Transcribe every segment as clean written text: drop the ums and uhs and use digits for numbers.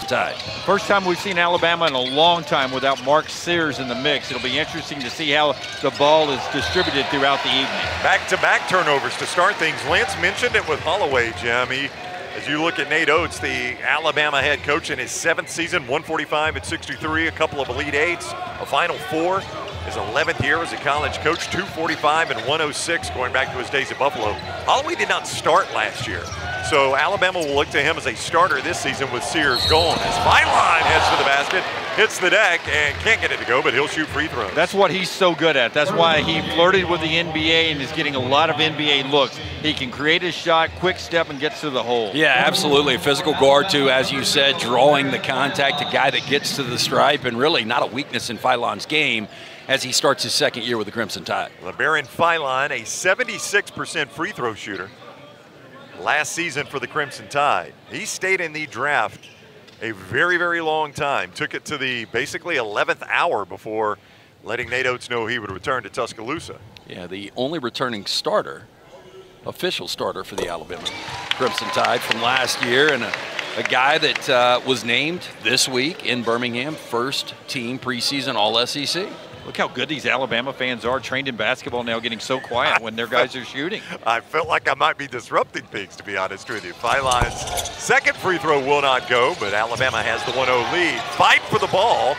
Crimson Tide. First time we've seen Alabama in a long time without Mark Sears in the mix. It'll be interesting to see how the ball is distributed throughout the evening. Back-to-back turnovers to start things. Lance mentioned it with Holloway, Jim. As you look at Nate Oates, the Alabama head coach in his 7th season, 145 at 63, a couple of Elite Eights, a Final Four. His 11th year as a college coach, 245 and 106 going back to his days at Buffalo. Holloway did not start last year, so Alabama will look to him as a starter this season with Sears gone. As Feilein heads to the basket, hits the deck, and can't get it to go, but he'll shoot free throws. That's what he's so good at. That's why he flirted with the NBA and is getting a lot of NBA looks. He can create his shot, quick step, and gets to the hole. Yeah, absolutely. A physical guard, too, as you said, drawing the contact, a guy that gets to the stripe, and really not a weakness in Feilein's game as he starts his 2nd year with the Crimson Tide. LeBaron Feilein, a 76% free throw shooter last season for the Crimson Tide. He stayed in the draft a very, very long time. Took it to the basically 11th hour before letting Nate Oates know he would return to Tuscaloosa. Yeah, the only returning starter, official starter for the Alabama Crimson Tide from last year, and a guy that was named this week in Birmingham, first team preseason All-SEC. Look how good these Alabama fans are, trained in basketball now, getting so quiet when their guys are shooting. I felt like I might be disrupting things, to be honest with you. Feilein's 2nd free throw will not go, but Alabama has the 1-0 lead. Fight for the ball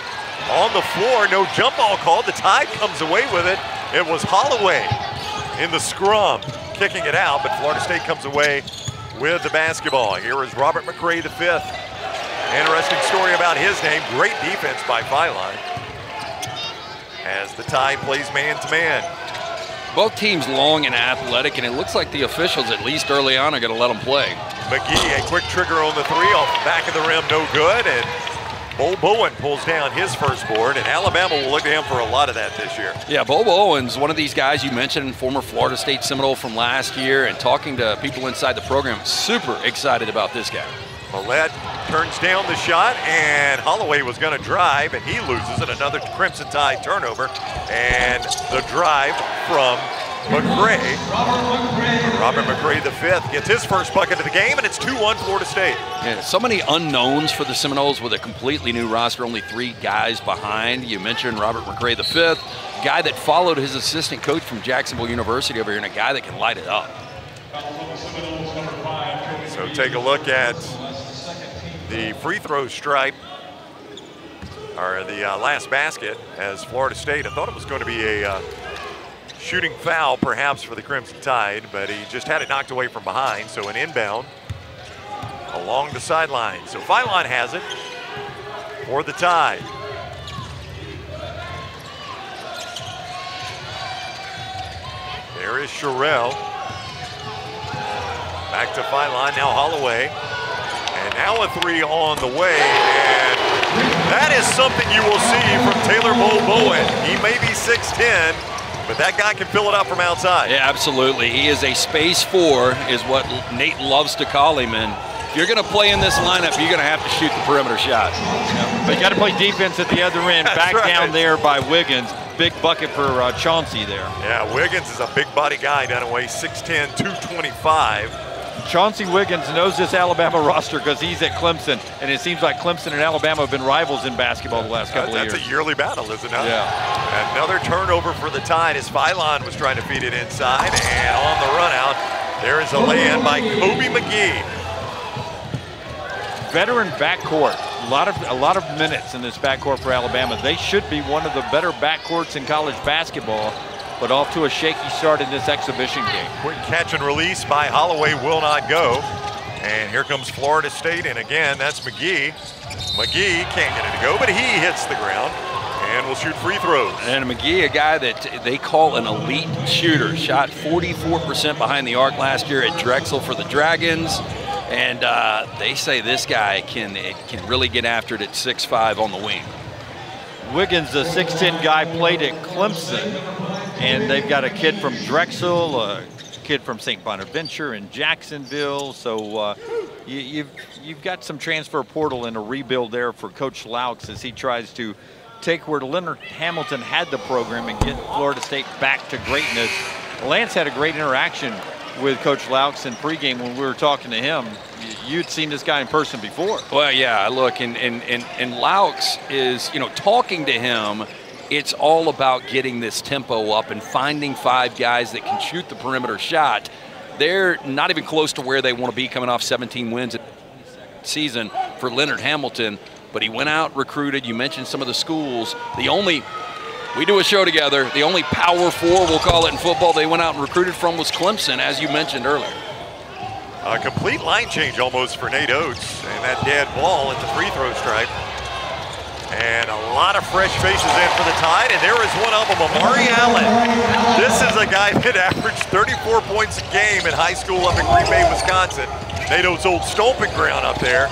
on the floor. No jump ball called. The Tide comes away with it. It was Holloway in the scrum, kicking it out, but Florida State comes away with the basketball. Here is Robert McRae, the 5th. Interesting story about his name. Great defense by Feilein as the Tide plays man-to-man. Both teams long and athletic, and it looks like the officials, at least early on, are going to let them play. McGee, a quick trigger on the 3 off the back of the rim, no good, and Bo Bowen pulls down his first board, and Alabama will look to him for a lot of that this year. Yeah, Bo Bowen's one of these guys you mentioned, former Florida State Seminole from last year, and talking to people inside the program, super excited about this guy. Millett turns down the shot, and Holloway was going to drive, and he loses it. Another Crimson Tide turnover, and the drive from McRae. Robert McRae, the 5th, gets his first bucket of the game, and it's 2-1 Florida State. Yeah, so many unknowns for the Seminoles with a completely new roster, only 3 guys behind. You mentioned Robert McRae, the 5th, guy that followed his assistant coach from Jacksonville University over here, and a guy that can light it up. So take a look at the free throw stripe, or the last basket, as Florida State. I thought it was going to be a shooting foul perhaps for the Crimson Tide, but he just had it knocked away from behind, so an inbound along the sideline. So Feilein has it for the Tide. There is Sherrill. Back to Feilein, now Holloway. And now a 3 on the way, and that is something you will see from Taylor Bo Bowen. He may be 6'10", but that guy can fill it up from outside. Yeah, absolutely. He is a space 4, is what Nate loves to call him. And if you're going to play in this lineup, you're going to have to shoot the perimeter shot. Yeah, but you got to play defense at the other end. Back right down there by Wiggins. Big bucket for Chauncey there. Yeah, Wiggins is a big body guy down away, 6'10", 225. Chauncey Wiggins knows this Alabama roster because he's at Clemson, and it seems like Clemson and Alabama have been rivals in basketball the last couple of years. That's a yearly battle, isn't it? Yeah. Another turnover for the Tide as Feilein was trying to feed it inside, and on the run out, there is a lay-in by Kobe McGee. Veteran backcourt, a lot of minutes in this backcourt for Alabama. They should be one of the better backcourts in college basketball, but off to a shaky start in this exhibition game. Quick catch and release by Holloway will not go. And here comes Florida State, and again, that's McGee. McGee can't get it to go, but he hits the ground and will shoot free throws. And McGee, a guy that they call an elite shooter, shot 44% behind the arc last year at Drexel for the Dragons. And they say this guy can really get after it at 6'5" on the wing. Wiggins, the 6'10" guy, played at Clemson, and they've got a kid from Drexel, a kid from St. Bonaventure and Jacksonville. So you've got some transfer portal and a rebuild there for Coach Laux as he tries to take where Leonard Hamilton had the program and get Florida State back to greatness. Lance had a great interaction with Coach Laux in pregame when we were talking to him. You'd seen this guy in person before. Well, yeah, look, and Laux is, talking to him, it's all about getting this tempo up and finding 5 guys that can shoot the perimeter shot. They're not even close to where they want to be coming off 17 wins season for Leonard Hamilton, but he went out, recruited. You mentioned some of the schools. We do a show together. The only Power 4, we'll call it in football, they went out and recruited from was Clemson, as you mentioned earlier. A complete line change almost for Nate Oates, and that dead ball at the free throw stripe. And a lot of fresh faces in for the Tide, and there is one of them, Amari Allen. This is a guy that averaged 34 points a game in high school up in Green Bay, Wisconsin. Nate Oates' old stomping ground up there,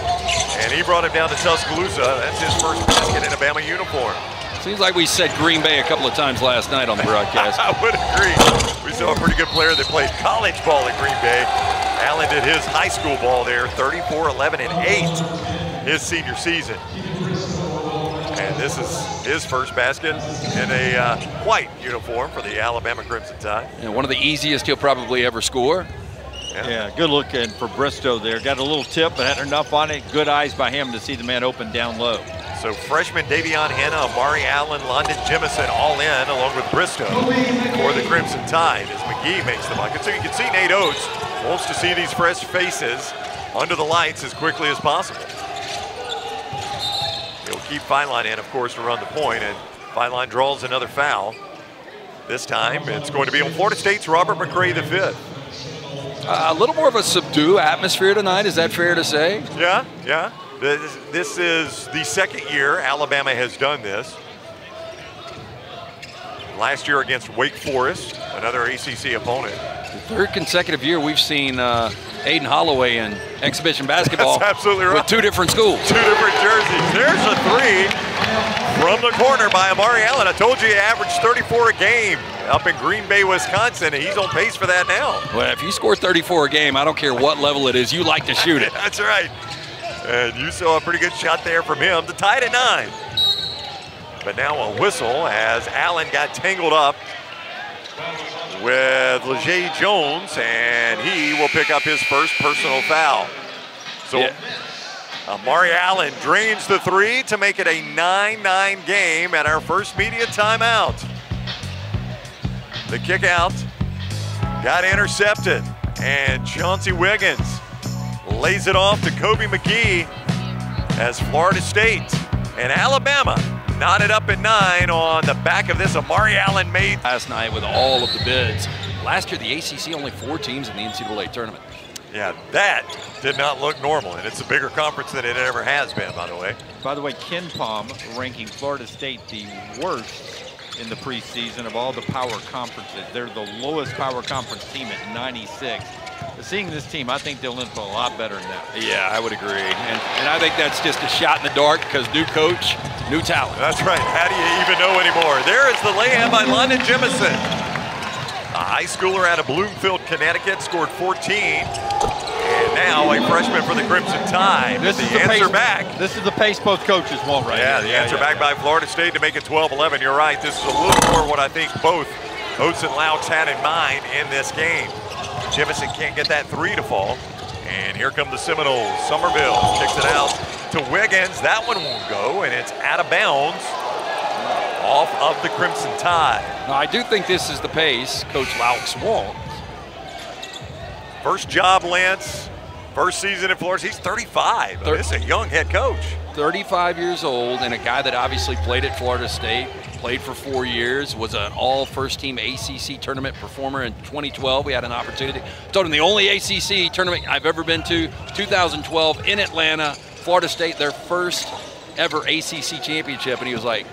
and he brought him down to Tuscaloosa. That's his first basket in a Bama uniform. Seems like we said Green Bay a couple of times last night on the broadcast. I would agree. We saw a pretty good player that played college ball at Green Bay. Allen did his high school ball there, 34, 11, and 8 his senior season. And this is his first basket in a white uniform for the Alabama Crimson Tide. And one of the easiest he'll probably ever score. Yeah, good looking for Bristow there. Got a little tip, but had enough on it. Good eyes by him to see the man open down low. So freshman Davion Hanna, Amari Allen, London Jemison all in, along with Bristow for the Crimson Tide as McGee makes the bucket. So you can see Nate Oates wants to see these fresh faces under the lights as quickly as possible. He'll keep Feinlein in, of course, to run the point, and Feinlein draws another foul. This time it's going to be on Florida State's Robert McCray V. A little more of a subdued atmosphere tonight, is that fair to say? Yeah, yeah. This is the second year Alabama has done this. Last year against Wake Forest, another ACC opponent. The third consecutive year we've seen Aiden Holloway in exhibition basketball. That's absolutely right. With 2 different schools. 2 different jerseys. There's a 3 from the corner by Amari Allen. I told you he averaged 34 a game up in Green Bay, Wisconsin, and he's on pace for that now. Well, if you score 34 a game, I don't care what level it is, you like to shoot it. That's right. And you saw a pretty good shot there from him to tie it at 9. But now a whistle as Allen got tangled up with Leger Jones, and he will pick up his first personal foul. So yeah. Amari Allen drains the 3 to make it a 9-9 game at our first media timeout. The kick out got intercepted, and Chauncey Wiggins lays it off to Kobe McGee as Florida State and Alabama knotted up at 9 on the back of this. Amari Allen made last night with all of the bids. Last year, the ACC only 4 teams in the NCAA tournament. Yeah, that did not look normal, and it's a bigger conference than it ever has been, by the way. By the way, KenPom ranking Florida State the worst in the preseason of all the power conferences. They're the lowest power conference team at 96. Seeing this team, I think they'll end up a lot better than that. Yeah, I would agree. And I think that's just a shot in the dark because new coach, new talent. That's right. How do you even know anymore? There is the layup by London Jemison. A high schooler out of Bloomfield, Connecticut, scored 14. And now a freshman for the Crimson Tide. This is the answer back. This is the pace both coaches want right now. Here. The answer back by Florida State to make it 12-11. You're right. This is a little more what I think both Oates and Laux had in mind in this game. Jemison can't get that 3 to fall. And here come the Seminoles. Somerville kicks it out to Wiggins. That one won't go, and it's out of bounds off of the Crimson Tide. Now, I do think this is the pace Coach Laux wants. First job, Lance. First season in Florida. He's 35. This is a young head coach. 35 years old, and a guy that obviously played at Florida State, played for 4 years, was an all first-team ACC tournament performer in 2012. We had an opportunity. Told him the only ACC tournament I've ever been to, 2012 in Atlanta, Florida State, their first ever ACC championship, and he was like,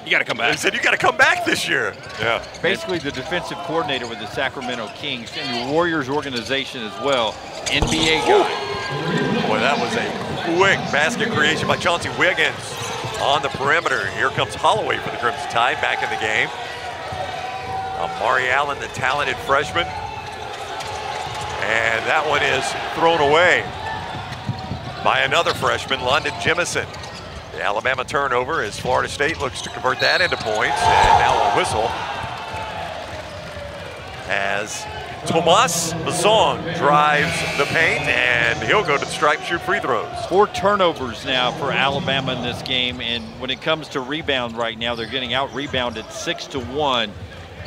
you got to come back. He said, you got to come back this year. Yeah. Basically the defensive coordinator with the Sacramento Kings and the Warriors organization as well. NBA guy. Boy, that was a quick basket creation by Chauncey Wiggins on the perimeter. Here comes Holloway for the Crimson Tide back in the game. Amari Allen, the talented freshman. And that one is thrown away by another freshman, London Jemison. The Alabama turnover as Florida State looks to convert that into points. And now a whistle as Tomas Mazong drives the paint, and he'll go to the stripe, shoot free throws. 4 turnovers now for Alabama in this game, and when it comes to rebound right now, they're getting out-rebounded 6-1.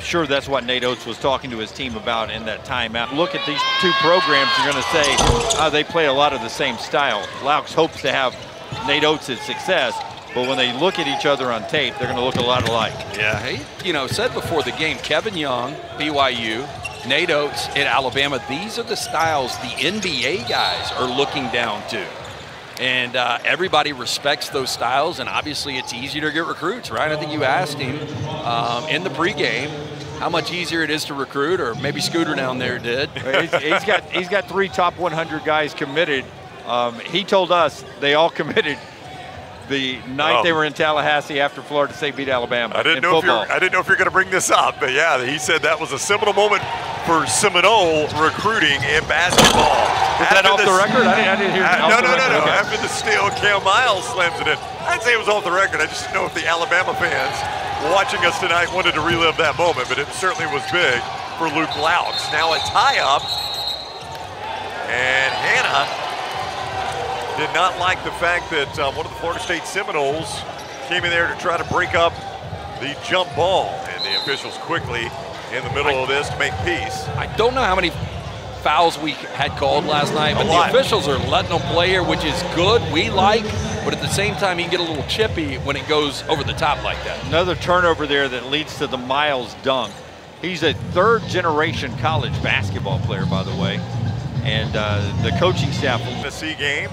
Sure, that's what Nate Oates was talking to his team about in that timeout. Look at these 2 programs, you're going to say they play a lot of the same style. Laux hopes to have Nate Oates' success, but when they look at each other on tape, they're going to look a lot alike. Yeah, he, said before the game, Kevin Young, BYU, Nate Oates at Alabama, these are the styles the NBA guys are looking down to. And everybody respects those styles, and obviously it's easier to get recruits, right? I think you asked him in the pregame how much easier it is to recruit, or maybe Scooter down there did. He's got 3 top 100 guys committed. He told us they all committed the night they were in Tallahassee after Florida State beat Alabama. I didn't know if you're going to bring this up, but yeah, he said that was a seminal moment for Seminole recruiting in basketball. Is that off the record? I didn't hear that. No. Okay. After the steal, Cam Miles slams it in. I'd say it was off the record. I just didn't know if the Alabama fans watching us tonight wanted to relive that moment, but it certainly was big for Luke Laux. Now a tie-up, and Hannah did not like the fact that one of the Florida State Seminoles came in there to try to break up the jump ball, and the officials quickly in the middle of this to make peace. I don't know how many fouls we had called last night, but the officials are letting them play here, which is good, we like, but at the same time, you can get a little chippy when it goes over the top like that. Another turnover there that leads to the Miles dunk. He's a 3rd-generation college basketball player, by the way, and the coaching staff. Tennessee game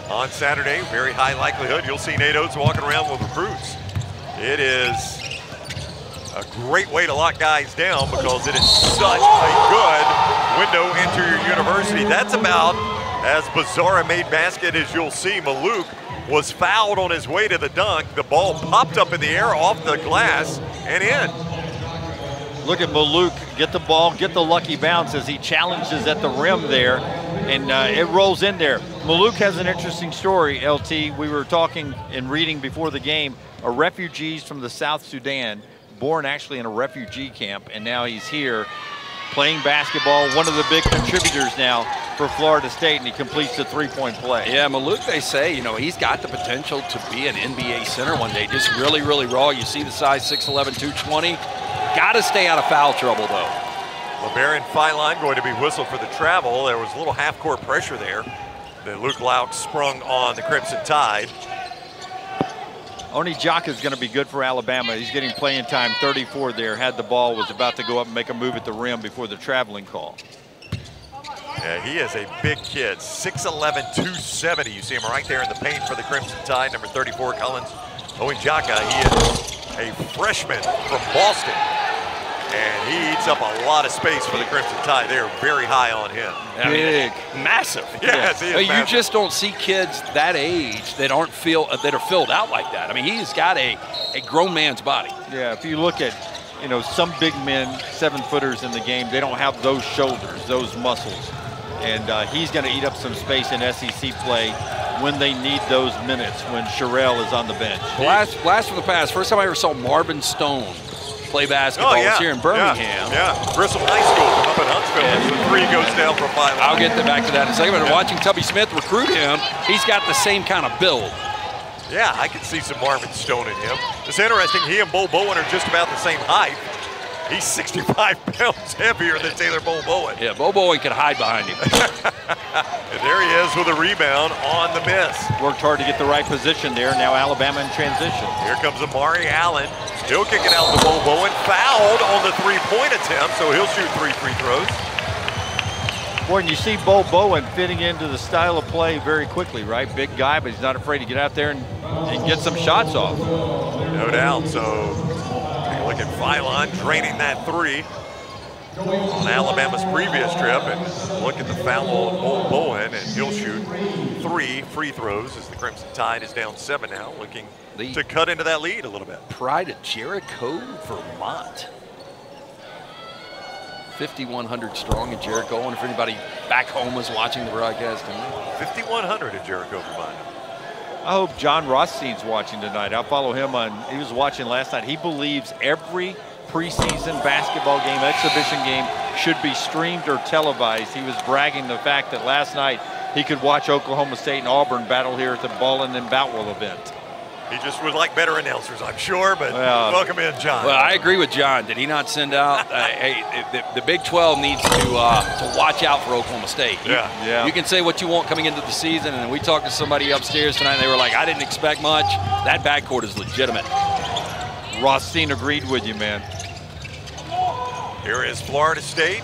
on Saturday, very high likelihood you'll see Nate Oates walking around with recruits. It is a great way to lock guys down because it is such a good window into your university. That's about as bizarre a made basket as you'll see. Maluk was fouled on his way to the dunk. The ball popped up in the air off the glass and in. Look at Maluk get the ball, get the lucky bounce as he challenges at the rim there, and it rolls in there. Maluk has an interesting story, LT. We were talking and reading before the game, refugees from the South Sudan, born actually in a refugee camp, and now he's here playing basketball, one of the big contributors now for Florida State, and he completes the 3-point play. Yeah, Maluk, they say, he's got the potential to be an NBA center one day. Just really, really raw. You see the size, 6'11", 220. Got to stay out of foul trouble, though. LeBaron Filine going to be whistled for the travel. There was a little half-court pressure there that Luke Laux sprung on the Crimson Tide. Oni Jaka is going to be good for Alabama. He's getting playing time, 34 there. Had the ball, was about to go up and make a move at the rim before the traveling call. Yeah, he is a big kid, 6'11", 270. You see him right there in the paint for the Crimson Tide, number 34, Collins Owinjaka. He is a freshman from Boston, and he eats up a lot of space for the Crimson Tide. They are very high on him. Big, massive. Yes, he is you massive. just don't see kids that age that aren't that are filled out like that. I mean, he's got a grown man's body. Yeah, if you look at some big men, 7-footers in the game, they don't have those shoulders, those muscles. And he's going to eat up some space in SEC play when they need those minutes, when Sherrell is on the bench. Blast from the past. First time I ever saw Marvin Stone play basketball was here in Birmingham. Yeah, Bristol High School up in Huntsville. And the 3 goes down from 5. I'll get back to that in a second. But watching Tubby Smith recruit him, he's got the same kind of build. Yeah, I can see some Marvin Stone in him. It's interesting, he and Bo Bowen are just about the same height. He's 65 pounds heavier than Taylor Bo Bowen. Yeah, Bo Bowen can hide behind him. And there he is with a rebound on the miss. Worked hard to get the right position there. Now Alabama in transition. Here comes Amari Allen. He'll kick it out to Bo Bowen. Fouled on the 3-point attempt, so he'll shoot 3 free throws. Boy, and you see Bo Bowen fitting into the style of play very quickly, right? Big guy, but he's not afraid to get out there and get some shots off. No doubt. So look at Filine draining that 3 on Alabama's previous trip, and look at the foul on Bo Bowen, and he'll shoot 3 free throws as the Crimson Tide is down 7 now, looking to cut into that lead a little bit. Pride of Jericho, Vermont. 5,100 strong in Jericho. I wonder if anybody back home was watching the broadcast tonight. 5,100 in Jericho, Vermont. I hope John Rothstein's watching tonight. I'll follow him he was watching last night. He believes every preseason basketball game, exhibition game, should be streamed or televised. He was bragging the fact that last night he could watch Oklahoma State and Auburn battle here at the Ballin and Boutwell event. He just would like better announcers, I'm sure, but welcome in, John. Well, I agree with John. Did he not send out, hey, the Big 12 needs to watch out for Oklahoma State. You can say what you want coming into the season, and we talked to somebody upstairs tonight, and they were like, I didn't expect much. That backcourt is legitimate. Rothstein agreed with you, man. Here is Florida State.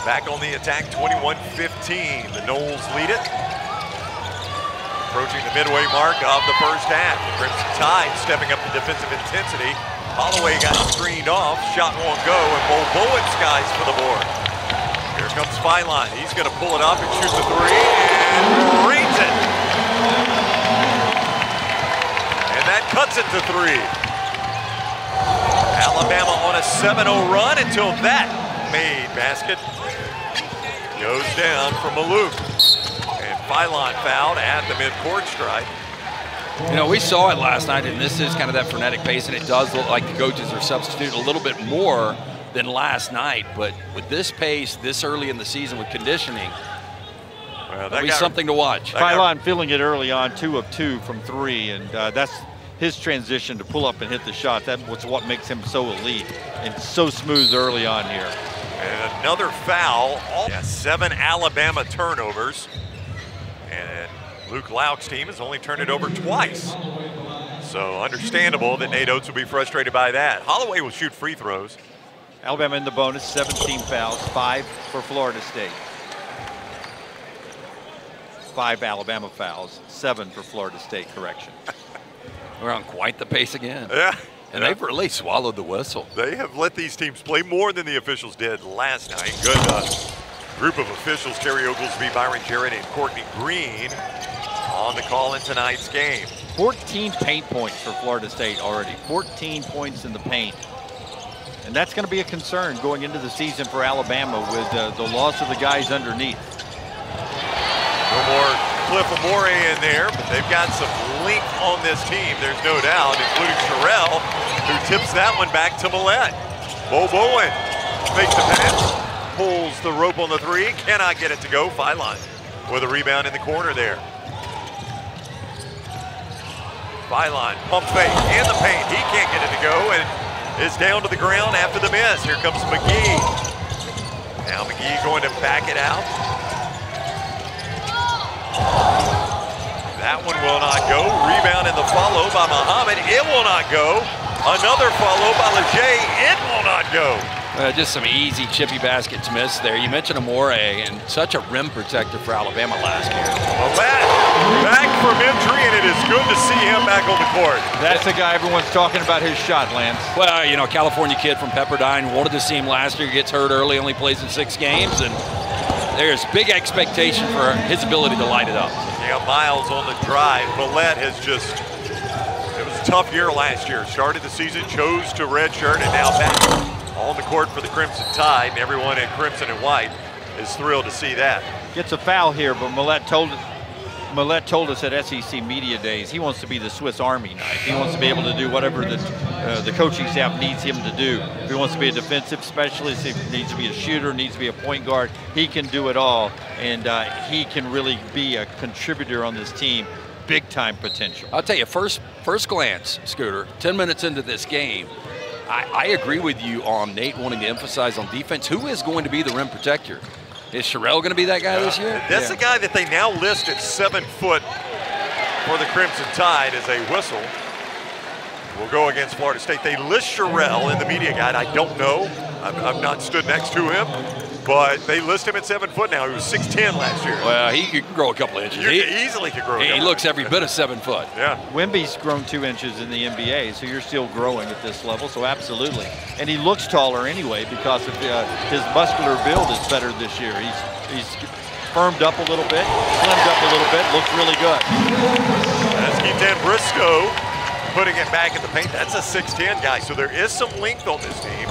Back on the attack, 21-15. The Noles lead it. Approaching the midway mark of the first half. The Crimson Tide stepping up the defensive intensity. Holloway got screened off. Shot won't go, and Bowen skies for the board. Here comes Philon. He's going to pull it up and shoot the three, and reads it. And that cuts it to three. Alabama on a 7-0 run until that made basket goes down from Maluk. And Philon fouled at the midcourt stripe. You know, we saw it last night, and this is kind of that frenetic pace, and it does look like the coaches are substituting a little bit more than last night. But with this pace, this early in the season with conditioning, that'll be something to watch. Philon feeling it early on, 2 of 2 from 3, and that's his transition to pull up and hit the shot. That's what makes him so elite and so smooth early on here. And another foul. 7 Alabama turnovers. And Luke Lauch's team has only turned it over twice. So understandable that Nate Oates will be frustrated by that. Holloway will shoot free throws. Alabama in the bonus, 17 fouls, 5 for Florida State. 5 Alabama fouls, 7 for Florida State, correction. We're on quite the pace again. Yeah. And they've really swallowed the whistle. They have let these teams play more than the officials did last night. Good group of officials, Terry Oglesby, Byron Jarrett, and Courtney Green on the call in tonight's game. 14 paint points for Florida State already. 14 points in the paint. And that's going to be a concern going into the season for Alabama with the loss of the guys underneath. No more Cliff Amore in there, but they've got some length on this team, there's no doubt, including Sherrell, who tips that one back to Millette. Bowen makes the pass. Pulls the rope on the three, cannot get it to go. Philon with a rebound in the corner there. Philon, pump fake in the paint. He can't get it to go and is down to the ground after the miss. Here comes McGee. Now McGee going to back it out. That one will not go. Rebound in the follow by Muhammad. It will not go. Another follow by Leger. It will not go. Just some easy chippy baskets missed there. You mentioned Amore, and such a rim protector for Alabama last year. Well, back from injury, and it is good to see him back on the court. That's the guy everyone's talking about his shot, Lance. Well, you know, California kid from Pepperdine, wanted to see him last year, gets hurt early, only plays in 6 games, and there's big expectation for his ability to light it up. Yeah, Miles on the drive. Millette has just, it was a tough year last year. Started the season, chose to redshirt, and now back on the court for the Crimson Tide, and everyone in crimson and white is thrilled to see that. Gets a foul here, but Millette told us at SEC Media Days he wants to be the Swiss Army knife. He wants to be able to do whatever the coaching staff needs him to do. If he wants to be a defensive specialist, if he needs to be a shooter, needs to be a point guard, he can do it all, and he can really be a contributor on this team. Big time potential. I'll tell you, first glance, Scooter, 10 minutes into this game, I agree with you on Nate wanting to emphasize on defense. Who is going to be the rim protector? Is Sherrell going to be that guy this year? That's the guy that they now list at 7 foot for the Crimson Tide as a whistle. Will go against Florida State. They list Sherrell in the media guide. I don't know. I've not stood next to him, but they list him at 7 foot now. He was 6'10" last year. Well, he could grow a couple of inches. He easily could grow. He looks every bit of 7 foot. Yeah. Wemby's grown 2 inches in the NBA, so you're still growing at this level. So absolutely, and he looks taller anyway because of his muscular build is better this year. He's firmed up a little bit, slimmed up a little bit, looks really good. That's Keaton Briscoe putting it back in the paint. That's a 6'10" guy, so there is some length on this team.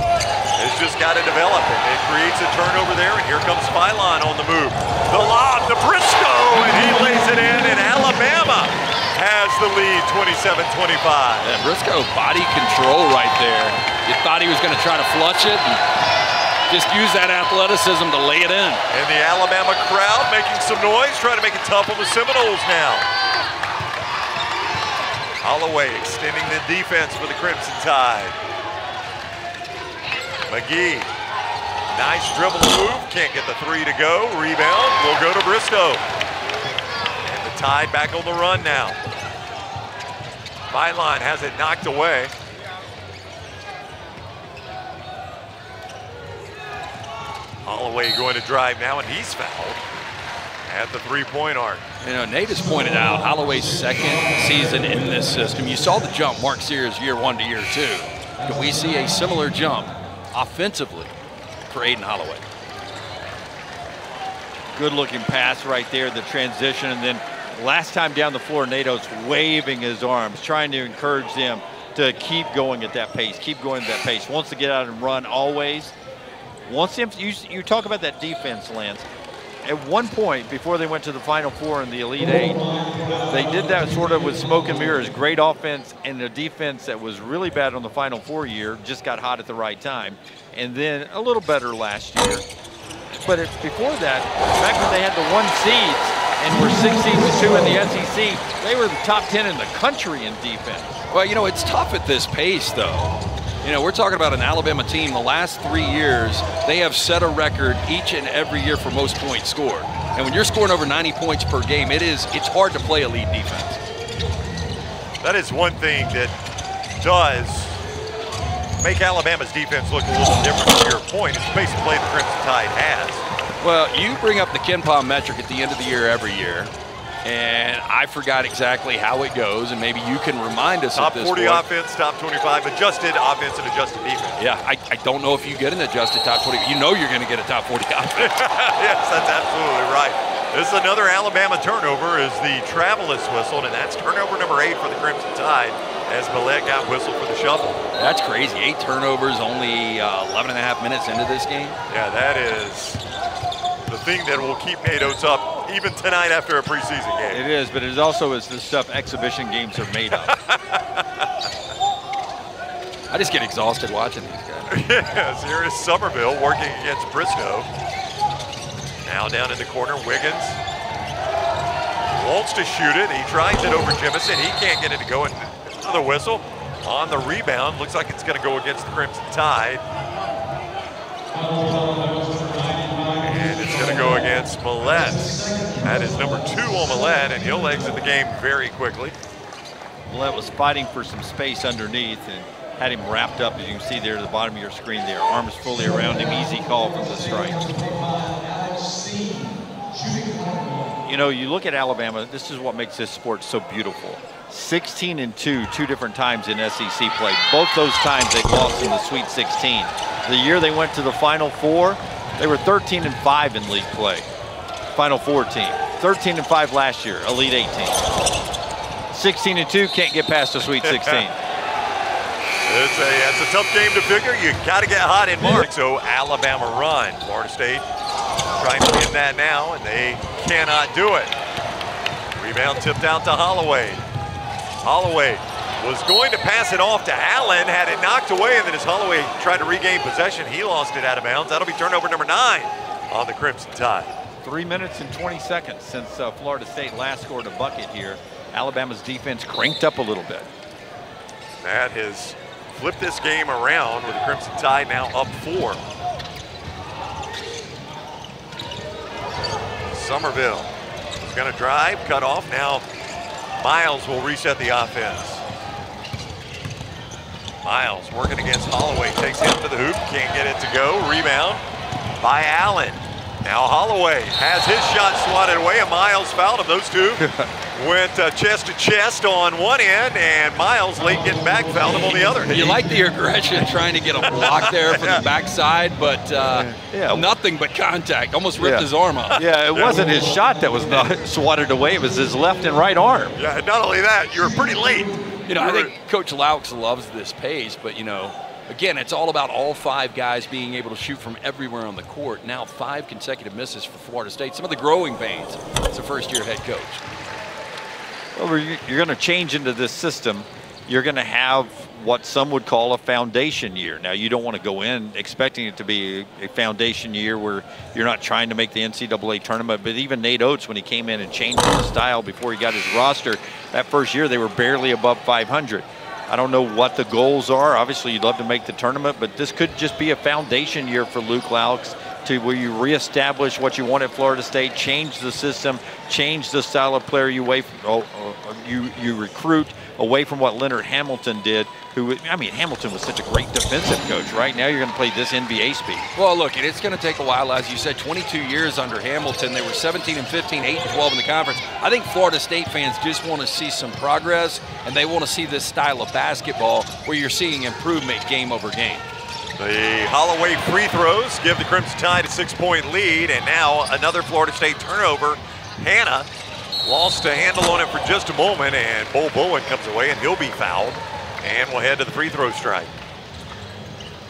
It's just got to develop it. It creates a turnover there, and here comes Philon on the move. The lob to Briscoe, and he lays it in, and Alabama has the lead, 27-25. Yeah, Briscoe, body control right there. You thought he was going to try to flush it. just use that athleticism to lay it in. And the Alabama crowd making some noise, trying to make it tough on the Seminoles now. Holloway extending the defense for the Crimson Tide. McGee, nice dribble move, can't get the three to go. Rebound will go to Bristow. And the Tide back on the run now. Byline has it knocked away. Holloway going to drive now, and he's fouled at the three-point arc. You know, Nate has pointed out Holloway's second season in this system. You saw the jump Mark Sears year 1 to year 2. Can we see a similar jump offensively for Aden Holloway? Good looking pass right there, the transition, and then last time down the floor, Nato's waving his arms, trying to encourage them to keep going at that pace, keep going at that pace. Wants to get out and run always. Wants him, you talk about that defense, Lance. At one point, before they went to the Final Four in the Elite Eight, they did that sort of with smoke and mirrors. Great offense and a defense that was really bad on the Final Four year, just got hot at the right time. And then a little better last year. But before that, back when they had the 1 seeds and were 16-2 in the SEC, they were the top 10 in the country in defense. Well, you know, it's tough at this pace, though. You know, we're talking about an Alabama team. The last 3 years, they have set a record each and every year for most points scored. And when you're scoring over 90 points per game, it's hard to play elite defense. That is one thing that does make Alabama's defense look a little different to your point. It's the pace of play the Crimson Tide has. Well, you bring up the KenPom metric at the end of the year every year. And I forgot exactly how it goes, and maybe you can remind us top at this 40 point. offense, top 25 adjusted offense and adjusted defense. Yeah, I don't know if you get an adjusted top 40. You know you're going to get a top 40 offense. Yes, that's absolutely right. This is another Alabama turnover is the Travelis whistled, and that's turnover number 8 for the Crimson Tide as Millett got whistled for the shuffle. That's crazy. 8 turnovers, only 11 and a half minutes into this game. Yeah, that is the thing that will keep Nate Oates up even tonight after a preseason game. It is, but it also is the stuff exhibition games are made of. I just get exhausted watching these guys. Yes, here is Somerville working against Bristow. Now down in the corner, Wiggins wants to shoot it. He tries it over Jemison. He can't get it to go. And another whistle on the rebound. Looks like it's going to go against the Crimson Tide. And it's going to go against Millett. That is number 2 on Millett, and he'll exit the game very quickly. Millett was fighting for some space underneath and had him wrapped up, as you can see there at the bottom of your screen there. Arms fully around him, easy call from the strike. You know, you look at Alabama, this is what makes this sport so beautiful. 16-2, 2 different times in SEC play. Both those times they lost in the Sweet 16. The year they went to the Final Four, they were 13-5 in league play. Final Four team. 13-5 last year, Elite 18. 16-2, can't get past the Sweet 16. It's a tough game to figure. You got to get hot in March. So Alabama run. Florida State trying to win that now, and they cannot do it. Rebound tipped out to Holloway. Holloway was going to pass it off to Allen, had it knocked away, and then as Holloway tried to regain possession, he lost it out of bounds. That'll be turnover number 9 on the Crimson Tide. 3 minutes and 20 seconds since Florida State last scored a bucket here. Alabama's defense cranked up a little bit. That has flipped this game around with the Crimson Tide now up 4. Somerville is going to drive, cut off. Now Miles will reset the offense. Miles working against Holloway, takes him to the hoop, can't get it to go. Rebound by Allen. Now Holloway has his shot swatted away, and Miles fouled him. Those two went chest to chest on one end, and Miles late getting back fouled him on the other. You like the aggression trying to get a block there from the backside, but nothing but contact. Almost ripped his arm off. Yeah, it wasn't his shot that was not swatted away. It was his left and right arm. Yeah, not only that, you were pretty late. You know, I think Coach Laux loves this pace, but, you know, again, it's all about all 5 guys being able to shoot from everywhere on the court. Now 5 consecutive misses for Florida State. Some of the growing pains as a first-year head coach. Well, you're going to change into this system. you're going to have what some would call a foundation year. Now, you don't want to go in expecting it to be a foundation year where you're not trying to make the NCAA tournament, but even Nate Oates, when he came in and changed his style before he got his roster, that first year they were barely above 500. I don't know what the goals are. Obviously, you'd love to make the tournament, but this could just be a foundation year for Luke Laux, to where you reestablish what you want at Florida State, change the system, change the style of player you recruit away from what Leonard Hamilton did, who, I mean, Hamilton was such a great defensive coach, right? Now you're going to play this NBA speed. Well, look, it's going to take a while. As you said, 22 years under Hamilton. They were 17 and 15, 8 and 12 in the conference. I think Florida State fans just want to see some progress, and they want to see this style of basketball where you're seeing improvement game over game. The Holloway free throws give the Crimson Tide a 6-point lead, and now another Florida State turnover. Hannah lost a handle on it for just a moment, and Bol Bowen comes away, and he'll be fouled, and we'll head to the free throw strike.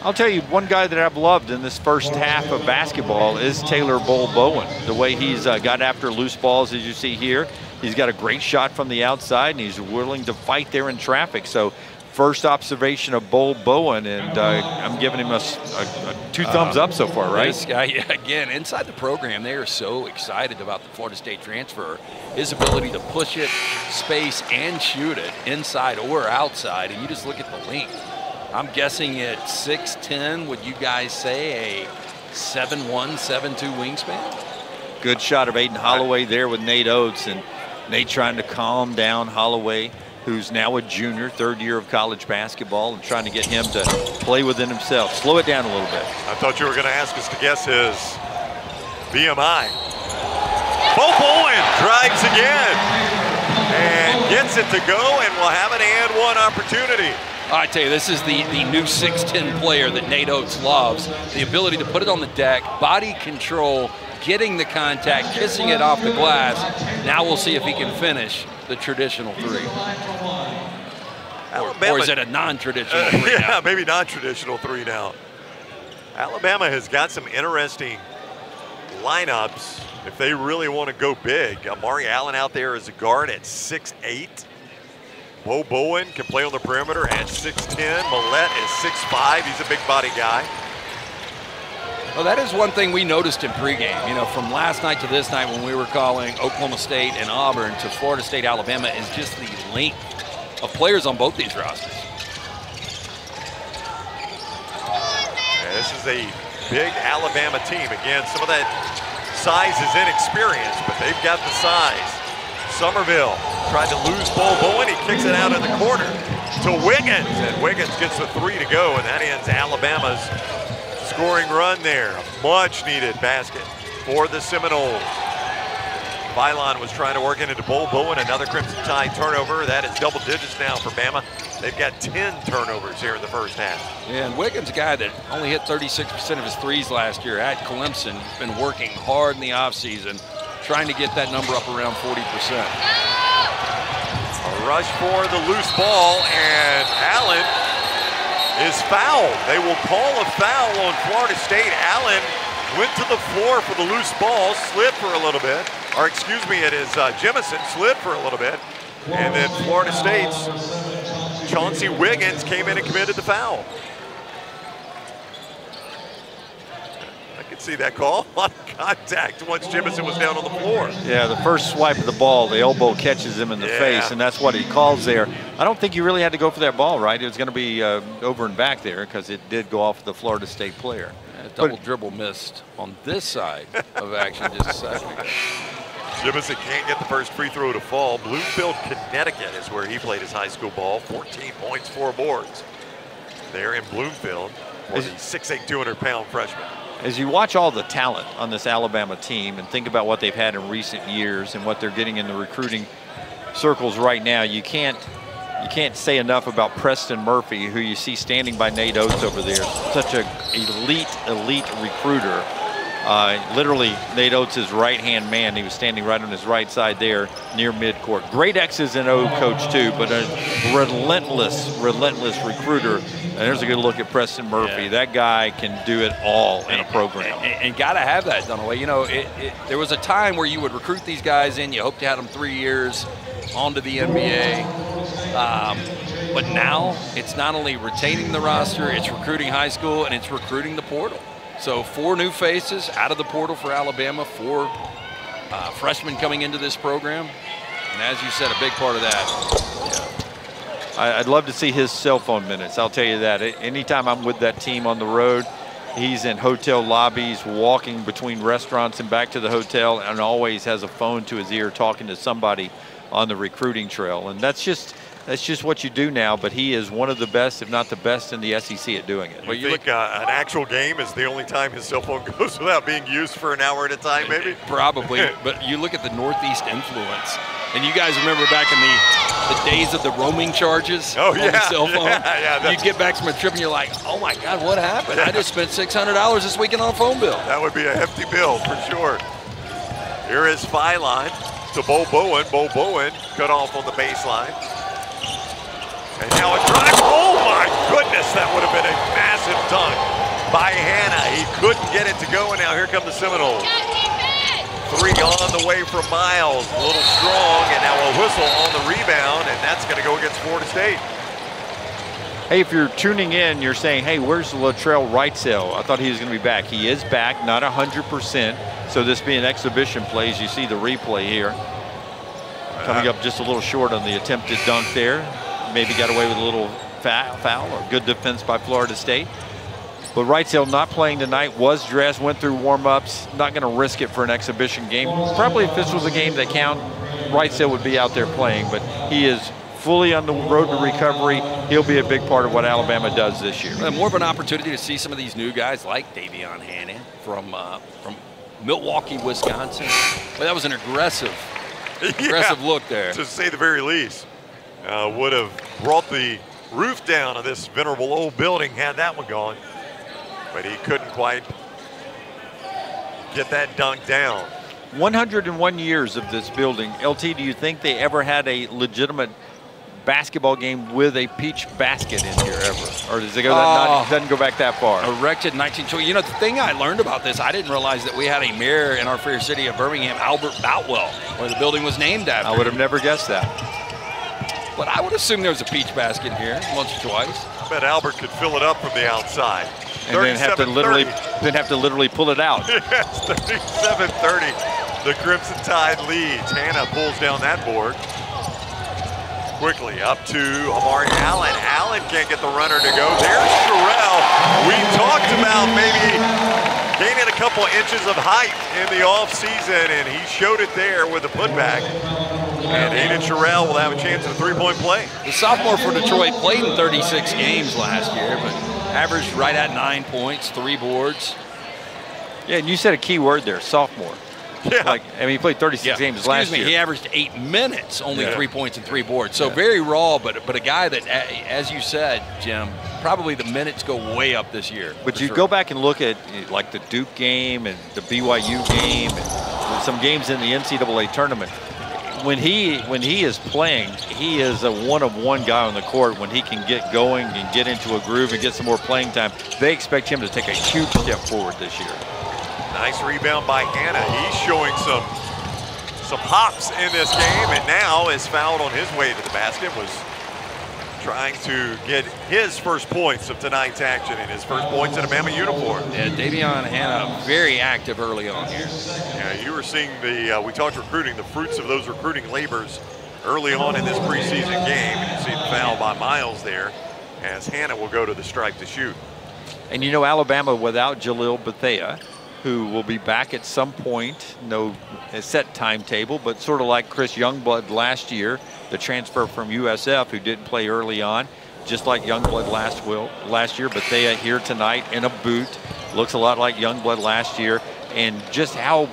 I'll tell you, one guy that I've loved in this first half of basketball is Taylor Bol Bowen. The way he's got after loose balls, as you see here, he's got a great shot from the outside, and he's willing to fight there in traffic. So first observation of Bol Bowen, and I'm giving him a 2 thumbs up so far, right? This guy, again, inside the program, they are so excited about the Florida State transfer. His ability to push it, space, and shoot it inside or outside, and you just look at the length. I'm guessing at 6'10", would you guys say a 7'1", 7'2" wingspan? Good shot of Aiden Holloway there with Nate Oates, and Nate trying to calm down Holloway, who's now a junior, 3rd year of college basketball, and trying to get him to play within himself. Slow it down a little bit. I thought you were going to ask us to guess his BMI. Bol Bowen drives again and gets it to go, and we'll have an and one opportunity. I tell you, this is the new 6'10" player that Nate Oates loves. The ability to put it on the deck, body control, getting the contact, kissing it off the glass. Now we'll see if he can finish the traditional 3. Or is it a non-traditional 3 yeah, now? maybe non-traditional 3 now. Alabama has got some interesting lineups if they really want to go big. Amari Allen out there as a guard at 6'8". Bol Bowen can play on the perimeter at 6'10". Millette is 6'5". He's a big body guy. Well, that is one thing we noticed in pregame. You know, from last night to this night when we were calling Oklahoma State and Auburn to Florida State, Alabama, is just the length of players on both these rosters. Yeah, this is a big Alabama team. Again, some of that size is inexperience, but they've got the size. Somerville tried to lose Bol Bowen. He kicks it out in the corner to Wiggins, and Wiggins gets the 3 to go, and that ends Alabama's scoring run there. A much-needed basket for the Seminoles. Philon was trying to work it into Bol Bowen. Another Crimson Tide turnover. That is double digits now for Bama. They've got 10 turnovers here in the first half. Yeah, and Wiggins, a guy that only hit 36% of his threes last year at Clemson, has been working hard in the offseason, trying to get that number up around 40%. A rush for the loose ball, and Allen is fouled. They will call a foul on Florida State. Allen went to the floor for the loose ball, slid for a little bit, or excuse me, it is Jemison, slid for a little bit, and then Florida State's Chauncey Wiggins came in and committed the foul. I could see that call on contact once Jemison was down on the floor. Yeah, the first swipe of the ball, the elbow catches him in the face, and that's what he calls there. I don't think you really had to go for that ball, right? It was going to be over and back there because it did go off the Florida State player. Double dribble missed on this side of action just a second ago. Jemison can't get the first free throw to fall. Bloomfield, Connecticut is where he played his high school ball. 14 points, 4 boards there in Bloomfield for the 6'8", 200-pound freshman. As you watch all the talent on this Alabama team and think about what they've had in recent years and what they're getting in the recruiting circles right now, you can't say enough about Preston Murphy, who you see standing by Nate Oates over there. Such an elite recruiter. Literally Nate Oates' right-hand man. He was standing right on his right side there near midcourt. Great X's and O coach too, but a relentless recruiter. And there's a good look at Preston Murphy. Yeah. That guy can do it all in a program. And got to have that, Dunaway. You know, there was a time where you would recruit these guys in. You hoped to have them 3 years onto the NBA. But now it's not only retaining the roster, it's recruiting high school, and it's recruiting the portal. So 4 new faces out of the portal for Alabama, 4 freshmen coming into this program. And as you said, a big part of that. Yeah. I'd love to see his cell phone minutes. I'll tell you that. Anytime I'm with that team on the road, he's in hotel lobbies, walking between restaurants and back to the hotel, and always has a phone to his ear talking to somebody on the recruiting trail. And that's just what you do now, but he is one of the best, if not the best, in the SEC at doing it. Well, you think an actual game is the only time his cell phone goes without being used for an hour at a time, maybe? Probably, but you look at the Northeast influence, and you guys remember back in the days of the roaming charges on the cell phone? Yeah, you get back from a trip and you're like, oh my God, what happened? I just spent $600 this weekend on a phone bill. That would be a hefty bill for sure. Here is Filine to Bo Bowen. Bo Bowen cut off on the baseline. And now a drive. Oh my goodness, that would have been a massive dunk by Hanna. He couldn't get it to go, and now here come the Seminoles. 3 on the way from Miles, a little strong, and now a whistle on the rebound, and that's going to go against Florida State. Hey, if you're tuning in, you're saying, hey, where's Latrell Wrightsell? I thought he was going to be back. He is back, not 100%. So this being exhibition plays, you see the replay here. Coming up just a little short on the attempted dunk there. Maybe got away with a little foul or good defense by Florida State. But Wrightsell not playing tonight, was dressed, went through warm-ups, not going to risk it for an exhibition game. Probably if this was a game that count, Wrightsell would be out there playing, but he is fully on the road to recovery. He'll be a big part of what Alabama does this year. And more of an opportunity to see some of these new guys like Davion Hanna from Milwaukee, Wisconsin. But that was an aggressive look there. To say the very least. Would have brought the roof down of this venerable old building had that one gone. But he couldn't quite get that dunk down. 101 years of this building. LT, do you think they ever had a legitimate basketball game with a peach basket in here ever? Or does it go doesn't go back that far? Erected in 1920. You know, the thing I learned about this, I didn't realize that we had a mayor in our fair city of Birmingham, Albert Boutwell, where the building was named after. I would have never guessed that. But I would assume there was a peach basket here once or twice. I bet Albert could fill it up from the outside. And then have to literally pull it out. Yes, 37-30. The Crimson Tide leads. Hanna pulls down that board. Quickly up to Amari Allen. Allen can't get the runner to go. There's Sherrell. We talked about maybe gaining a couple inches of height in the offseason, and he showed it there with the putback. And Aiden Sherrell will have a chance at a 3-point play. The sophomore for Detroit played in 36 games last year, but averaged right at 9 points, 3 boards. Yeah, and you said a key word there, sophomore. Yeah. He played 36 games last year. He averaged 8 minutes, only 3 points and 3 boards. So very raw, but a guy that, as you said, Jim, probably the minutes go way up this year. But you go back and look at like the Duke game and the BYU game and some games in the NCAA tournament. When he is playing, he is a one-of-one guy on the court. When he can get going and get into a groove and get some more playing time, they expect him to take a huge step forward this year. Nice rebound by Hanna. He's showing some hops in this game, and now is fouled on his way to the basket. Was trying to get his first points of tonight's action and his first points in a Bama uniform. Yeah, Davion Hanna very active early on here. Yeah, you were seeing we talked recruiting, the fruits of those recruiting labors early on in this preseason game. And you see the foul by Miles there as Hanna will go to the stripe to shoot. And you know, Alabama without Jalil Bethea, who will be back at some point, no set timetable, but sort of like Chris Youngblood last year, the transfer from USF who didn't play early on, just like Youngblood last year. Bethea here tonight in a boot, looks a lot like Youngblood last year. And just how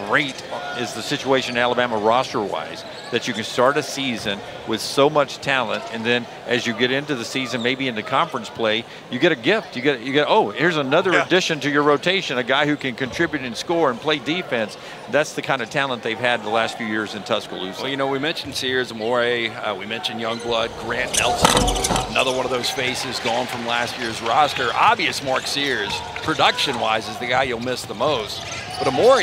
great is the situation in Alabama roster-wise that you can start a season with so much talent, and then as you get into the season, maybe into conference play, you get a gift. You get oh, here's another addition to your rotation, a guy who can contribute and score and play defense. That's the kind of talent they've had the last few years in Tuscaloosa. Well, you know, we mentioned Sears Amore, we mentioned Youngblood, Grant Nelson, another one of those faces gone from last year's roster. Obvious Mark Sears, production-wise, is the guy you'll miss the most. But Amore,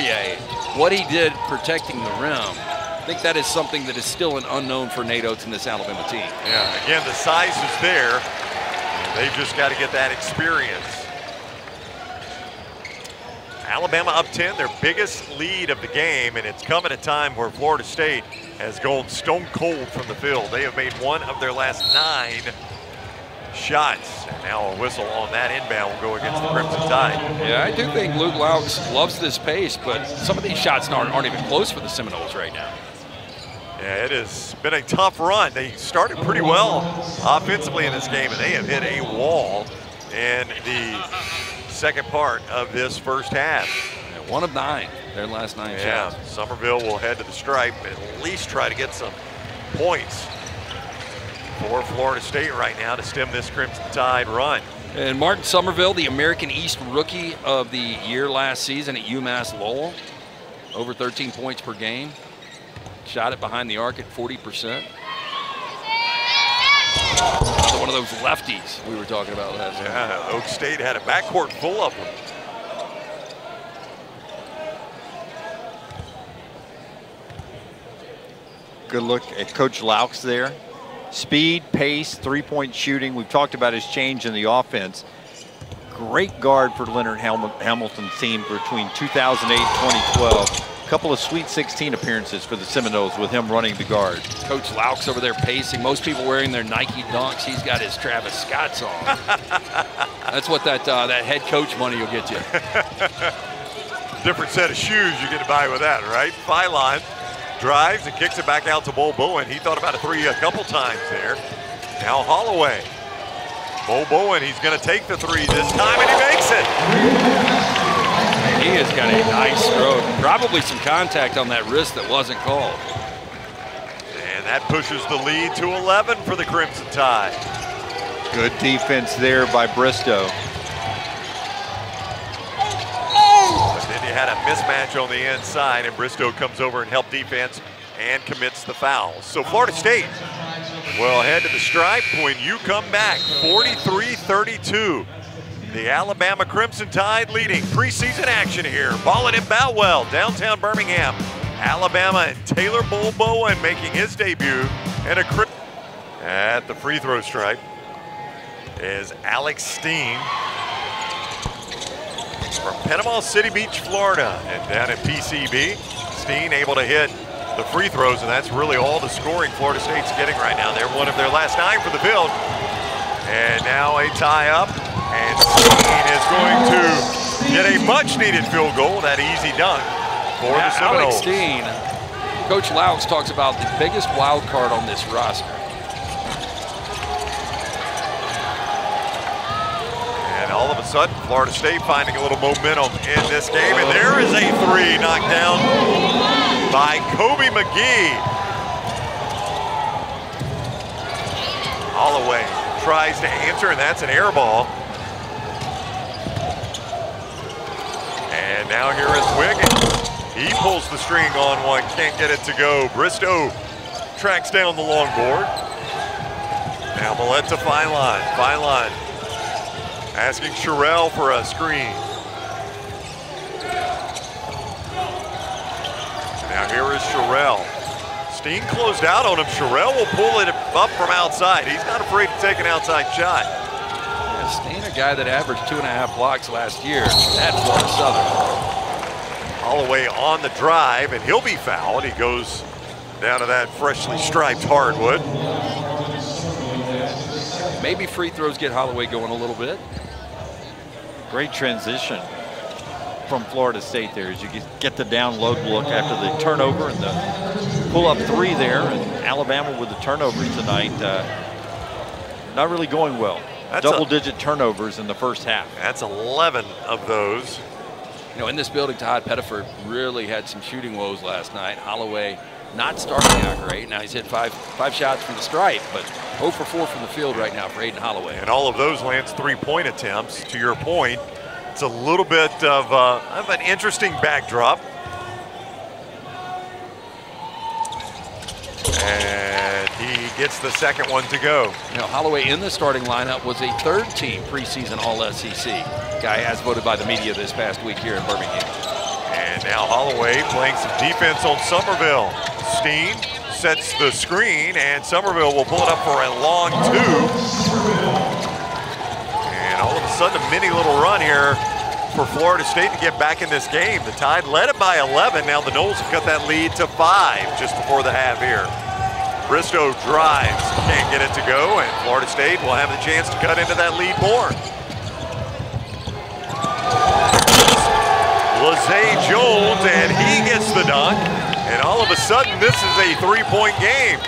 what he did protecting the rim I think that is something that is still an unknown for Nate Oates and this Alabama team. Yeah, again, the size is there. And they've just got to get that experience. Alabama up 10, their biggest lead of the game, and it's come at a time where Florida State has gone stone cold from the field. They have made 1 of their last 9 shots. And now a whistle on that inbound will go against the Crimson Tide. Yeah, I do think Luke Laux loves this pace, but some of these shots aren't even close for the Seminoles right now. Yeah, it has been a tough run. They started pretty well offensively in this game, and they have hit a wall in the second part of this first half. Yeah, 1 of 9, their last 9 shots. Somerville will head to the stripe and at least try to get some points for Florida State right now to stem this Crimson Tide run. And Martin Somerville, the American East Rookie of the Year last season at UMass Lowell, over 13 points per game. Shot it behind the arc at 40%. Another one of those lefties we were talking about last night. Yeah, Oak State had a backcourt full of them. Good look at Coach Laux there. Speed, pace, three-point shooting. We've talked about his change in the offense. Great guard for Leonard Hamilton's team between 2008 and 2012. Couple of Sweet 16 appearances for the Seminoles with him running the guard. Coach Laux over there pacing. Most people wearing their Nike Dunks. He's got his Travis Scotts on. That's what that head coach money will get you. Different set of shoes you get to buy with that, right? Phylon drives and kicks it back out to Bo Bowen. He thought about a 3 a couple times there. Now Holloway. Bo Bowen, he's going to take the 3 this time, and he makes it. He has got a nice stroke. Probably some contact on that wrist that wasn't called. And that pushes the lead to 11 for the Crimson Tide. Good defense there by Bristow. But then you had a mismatch on the inside, and Bristow comes over and helps defense and commits the foul. So Florida State will head to the stripe when you come back, 43-32. The Alabama Crimson Tide leading preseason action here. Ballin' in Boutwell, downtown Birmingham. Alabama and Taylor Bo Bowen making his debut. And at the free throw stripe is Alex Steen from Panama City Beach, Florida. And down at PCB, Steen able to hit the free throws, and that's really all the scoring Florida State's getting right now. They're 1 of their last 9 for the field. And now a tie up. And Steen is going to get a much-needed field goal, that easy dunk for the Seminoles. Alex Steen, Coach Laux talks about the biggest wild card on this roster. And all of a sudden, Florida State finding a little momentum in this game. And there is a 3 knocked down by Kobe McGee. Holloway tries to answer, and that's an air ball. And now here is Wiggins. He pulls the string on one, can't get it to go. Bristow tracks down the long board. Now Millette to Phylon. Phylon asking Sherrell for a screen. Now here is Sherrell. Steen closed out on him. Sherrell will pull it up from outside. He's not afraid to take an outside shot. Yeah, Steen, a guy that averaged 2.5 blocks last year at Florida Southern. Holloway on the drive, and he'll be fouled. He goes down to that freshly striped hardwood. Maybe free throws get Holloway going a little bit. Great transition from Florida State there as you get the download look after the turnover and the pull-up 3 there. And Alabama with the turnovers tonight, not really going well. Double-digit turnovers in the first half. That's 11 of those. You know, in this building, Todd Pettiford really had some shooting woes last night. Holloway not starting out great. Now he's hit five shots from the stripe, but 0 for 4 from the field right now for Aiden Holloway. And all of those lands 3-point attempts. To your point, it's a little bit of an interesting backdrop. And he gets the second one to go. You know, Holloway in the starting lineup was a 3rd-team preseason All-SEC guy, as voted by the media this past week here in Birmingham. And And now Holloway playing some defense on Somerville. Steen sets the screen, and Somerville will pull it up for a long two. And all of a sudden, a mini little run here for Florida State to get back in this game. The Tide led it by 11. Now the Noles have cut that lead to 5 just before the half here. Bristow drives, can't get it to go, and Florida State will have the chance to cut into that lead more. Lizzie Jones, and he gets the dunk. And all of a sudden, this is a 3-point game.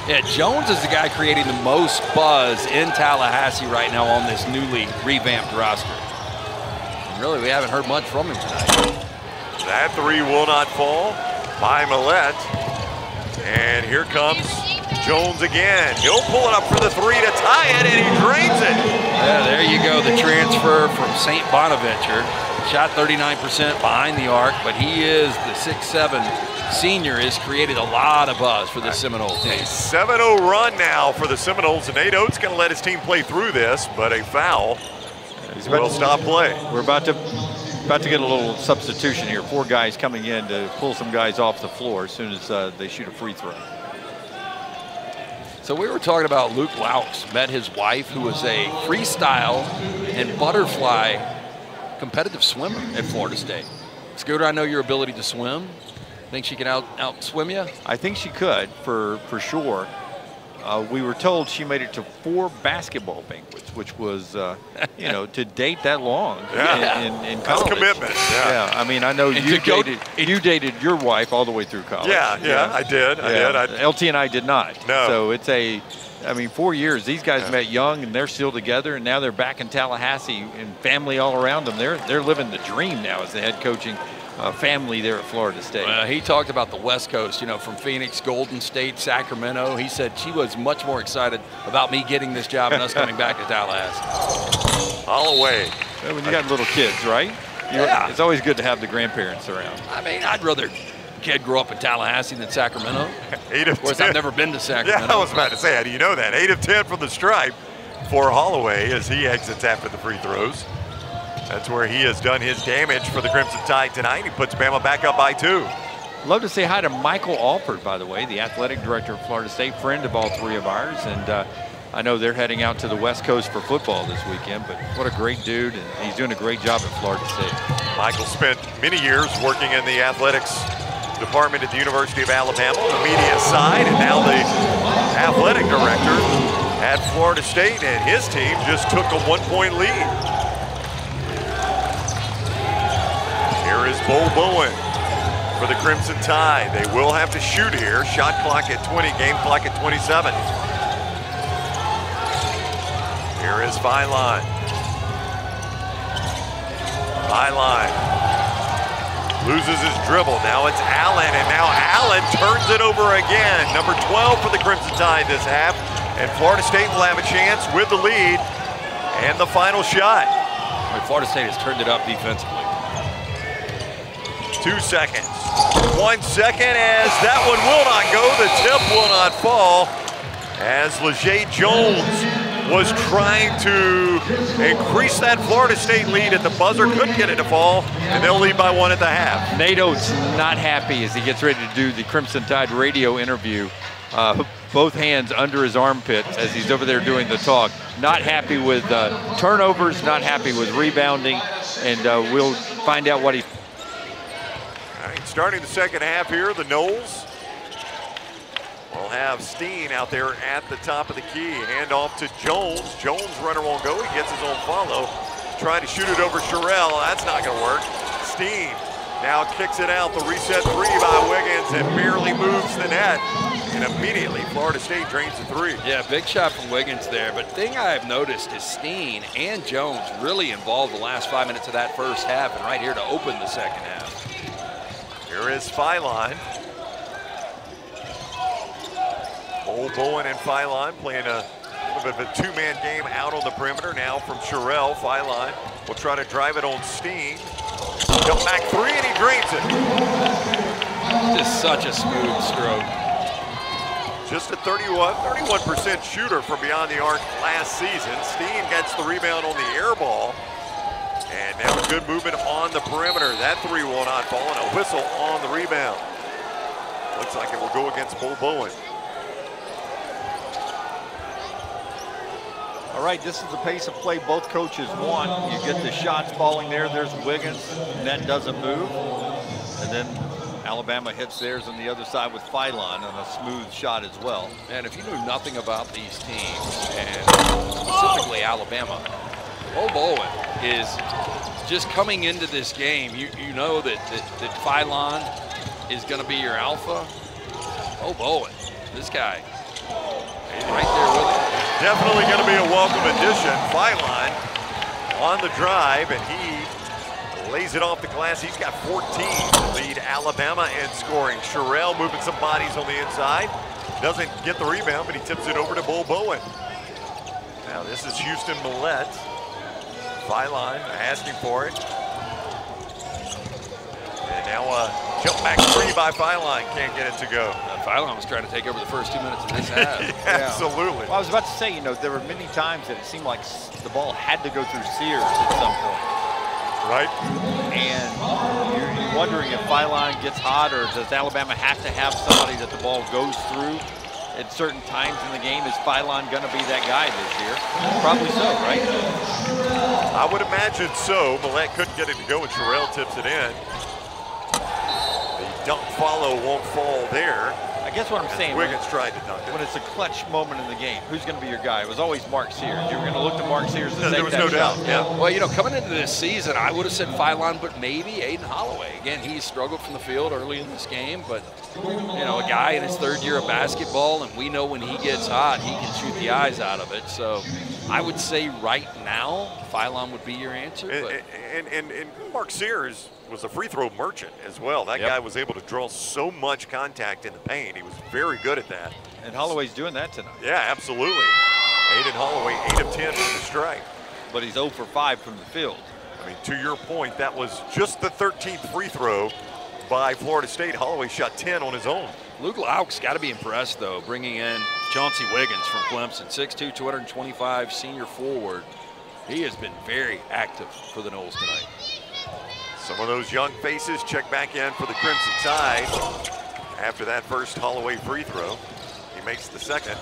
Yeah, Jones is the guy creating the most buzz in Tallahassee right now on this newly revamped roster. And really, we haven't heard much from him tonight. That three will not fall by Millette. And here comes Jones again. He'll pull it up for the three to tie it, and he drains it. Yeah, there you go, the transfer from St. Bonaventure. Shot 39% behind the arc, but he is the 6'7" senior, has created a lot of buzz for the Seminole team. A 7-0 run now for the Seminoles, and Nate Oates going to let his team play through this, but a foul will stop play. We're about to get a little substitution here. 4 guys coming in to pull some guys off the floor as soon as they shoot a free throw. So we were talking about Luke Laux, met his wife, who was a freestyle and butterfly competitive swimmer at Florida State. Scooter, I know your ability to swim. Think she can out swim you? I think she could, for sure. We were told she made it to 4 basketball banquets, which was, you know, to date that long in college. That's commitment. Yeah, I mean, I know you dated your wife all the way through college. Yeah, I did. LT and I did not. No. So it's I mean, 4 years. These guys met young, and they're still together, and now they're back in Tallahassee, and family all around them. They're living the dream now as the head coaching family there at Florida State. He talked about the West Coast, you know, from Phoenix, Golden State, Sacramento. He said she was much more excited about me getting this job and us coming back to Tallahassee. Holloway. When you got little kids, right? Yeah. It's always good to have the grandparents around. I mean, I'd rather kid grow up in Tallahassee than Sacramento. 8 of 10. Of course, I've never been to Sacramento. Yeah, I was about to say, how do you know that? 8 of 10 from the stripe for Holloway as he exits after the free throws. That's where he has done his damage for the Crimson Tide tonight. He puts Bama back up by 2. Love to say hi to Michael Alford, by the way, the athletic director of Florida State, friend of all 3 of ours. And I know they're heading out to the West Coast for football this weekend, but what a great dude, and he's doing a great job at Florida State. Michael spent many years working in the athletics department at the University of Alabama on the media side, and now the athletic director at Florida State, and his team just took a 1-point lead. Here is Bo Bowen for the Crimson Tide. They will have to shoot here. Shot clock at 20, game clock at 27. Here is Viline. Loses his dribble. Now it's Allen, and now Allen turns it over again. Number 12 for the Crimson Tide this half, and Florida State will have a chance with the lead and the final shot. Florida State has turned it up defensively. 2 seconds. 1 second as that one will not go. The tip will not fall as Leger Jones was trying to increase that Florida State lead at the buzzer, couldn't get it to fall, and they'll lead by 1 at the half. Nate Oates not happy as he gets ready to do the Crimson Tide radio interview. Both hands under his armpit as he's over there doing the talk. Not happy with turnovers, not happy with rebounding, and we'll find out what he... All right, starting the second half here, the Noles will have Steen out there at the top of the key. Hand off to Jones. Jones runner won't go. He gets his own follow. Trying to shoot it over Sherrill. That's not going to work. Steen now kicks it out. The reset 3 by Wiggins and barely moves the net. And immediately Florida State drains the 3. Yeah, big shot from Wiggins there. But the thing I've noticed is Steen and Jones really involved the last 5 minutes of that first half, and right here to open the second half. Here is Philon. Old Bowen and Philon playing a little bit of a 2-man game out on the perimeter now from Sherrill. Philon will try to drive it on Steen. Come back 3 and he drains it. Just such a smooth stroke. Just a 31% shooter from beyond the arc last season. Steen gets the rebound on the air ball. And now some good movement on the perimeter. That three will not fall, and a whistle on the rebound. Looks like it will go against Bull Bowen. All right, this is the pace of play both coaches want. You get the shots falling there. There's Wiggins. Net doesn't move. And then Alabama hits theirs on the other side with Philon on a smooth shot as well. And if you knew nothing about these teams, and specifically Alabama, Bull Bowen is just coming into this game. You know that Philon is going to be your alpha. Bull Bowen, this guy, he's right there with it. Definitely going to be a welcome addition. Philon on the drive, and he lays it off the glass. He's got 14 to lead Alabama in scoring. Sherrell moving some bodies on the inside. Doesn't get the rebound, but he tips it over to Bull Bowen. Now this is Houston Millette. Philon asking for it. And now a jump back three by Philon. Can't get it to go. Philon was trying to take over the first 2 minutes of this half. Yeah, absolutely. Well, I was about to say, you know, there were many times that it seemed like the ball had to go through Sears at some point. Right. And you're wondering if Philon gets hot, or does Alabama have to have somebody that the ball goes through at certain times in the game? Is Philon going to be that guy this year? Probably so, right? I would imagine so. Millette couldn't get it to go, and Sherrell tips it in. The dunk follow won't fall there. I guess what I'm saying, Wiggins tried to dunk it. when it's a clutch moment in the game, who's going to be your guy? It was always Mark Sears. You were going to look to Mark Sears and take There was that no shot. doubt, yeah. Well, you know, coming into this season, I would have said Philon, but maybe Aiden Holloway. Again, he struggled from the field early in this game, but, you know, a guy in his third year of basketball, and we know when he gets hot, he can shoot the eyes out of it. So I would say right now, Philon would be your answer. But And Mark Sears was a free throw merchant as well. That guy was able to draw so much contact in the paint. He was very good at that. And Holloway's doing that tonight. Yeah, absolutely. Aiden Holloway, 8 of 10 from the strike. But he's 0 for 5 from the field. I mean, to your point, that was just the 13th free throw by Florida State. Holloway shot 10 on his own. Luke Lauk's got to be impressed, though, bringing in Chauncey Wiggins from Clemson, 6'2", 225, senior forward. He has been very active for the Noles tonight. Some of those young faces check back in for the Crimson Tide after that first Holloway free throw. He makes the second.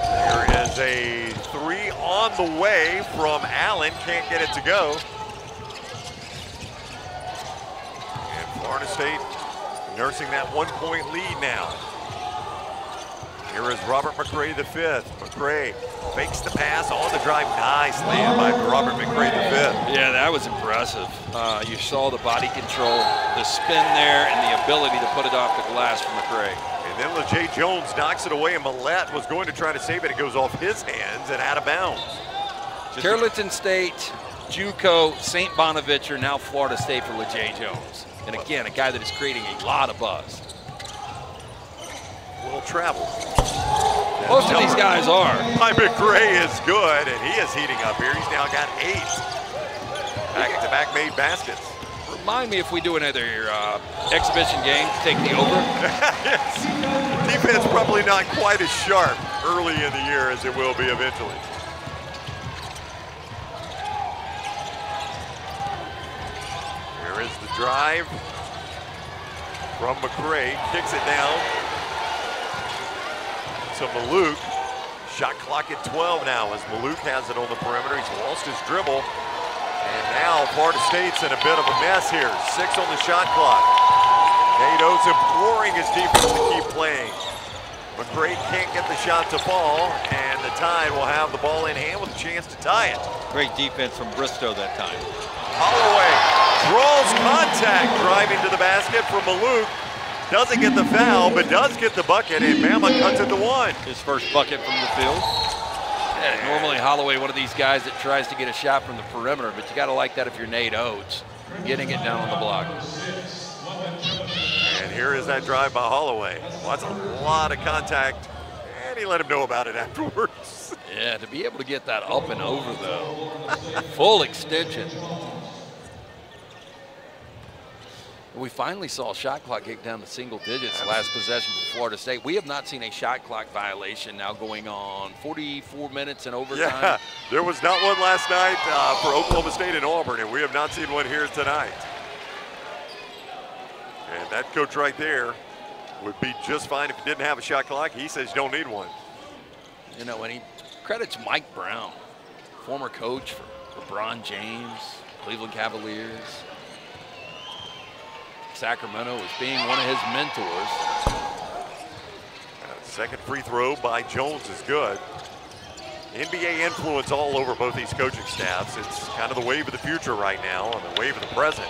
There is a three on the way from Allen. Can't get it to go. And Florida State nursing that 1-point lead now. Here is Robert McRae the fifth. McRae fakes the pass on the drive. Nice layup by Robert McRae the fifth. Yeah, that was impressive. You saw the body control, the spin there, and the ability to put it off the glass from McRae. And then LeJay Jones knocks it away, and Millette was going to try to save it. It goes off his hands and out of bounds. Carrollton State, JUCO, St. Bonaventure, now Florida State for LeJay Jones. And again, a guy that is creating a lot of buzz. Will travel. Most of these guys are. My McRae is good, and he is heating up here. He's now got 8 back-to-back made baskets. Remind me if we do another exhibition game, take the over. Yes. Defense probably not quite as sharp early in the year as it will be eventually. Here is the drive from McRae. Kicks it down to Maluk. Shot clock at 12 now as Maluk has it on the perimeter. He's lost his dribble. And now Florida State's in a bit of a mess here. 6 on the shot clock. Nate Oates imploring his defense to keep playing. McRae can't get the shot to fall, and the Tide will have the ball in hand with a chance to tie it. Great defense from Bristow that time. Holloway draws contact, driving to the basket from Maluk. Doesn't get the foul, but does get the bucket, and Bama cuts it to 1. His first bucket from the field. Yeah, normally Holloway, one of these guys that tries to get a shot from the perimeter, but you got to like that if you're Nate Oates, getting it down on the block. And here is that drive by Holloway. Well, that's a lot of contact, and he let him know about it afterwards. Yeah, to be able to get that up and over, though. Full extension. We finally saw a shot clock get down to single digits last possession for Florida State. We have not seen a shot clock violation now going on 44 minutes in overtime. Yeah, there was not one last night for Oklahoma State and Auburn, and we have not seen one here tonight. And that coach right there would be just fine if he didn't have a shot clock. He says you don't need one. You know, and he credits Mike Brown, former coach for LeBron James, Cleveland Cavaliers, Sacramento, as being one of his mentors. Second free throw by Jones is good. NBA influence all over both these coaching staffs. It's kind of the wave of the future right now and the wave of the present.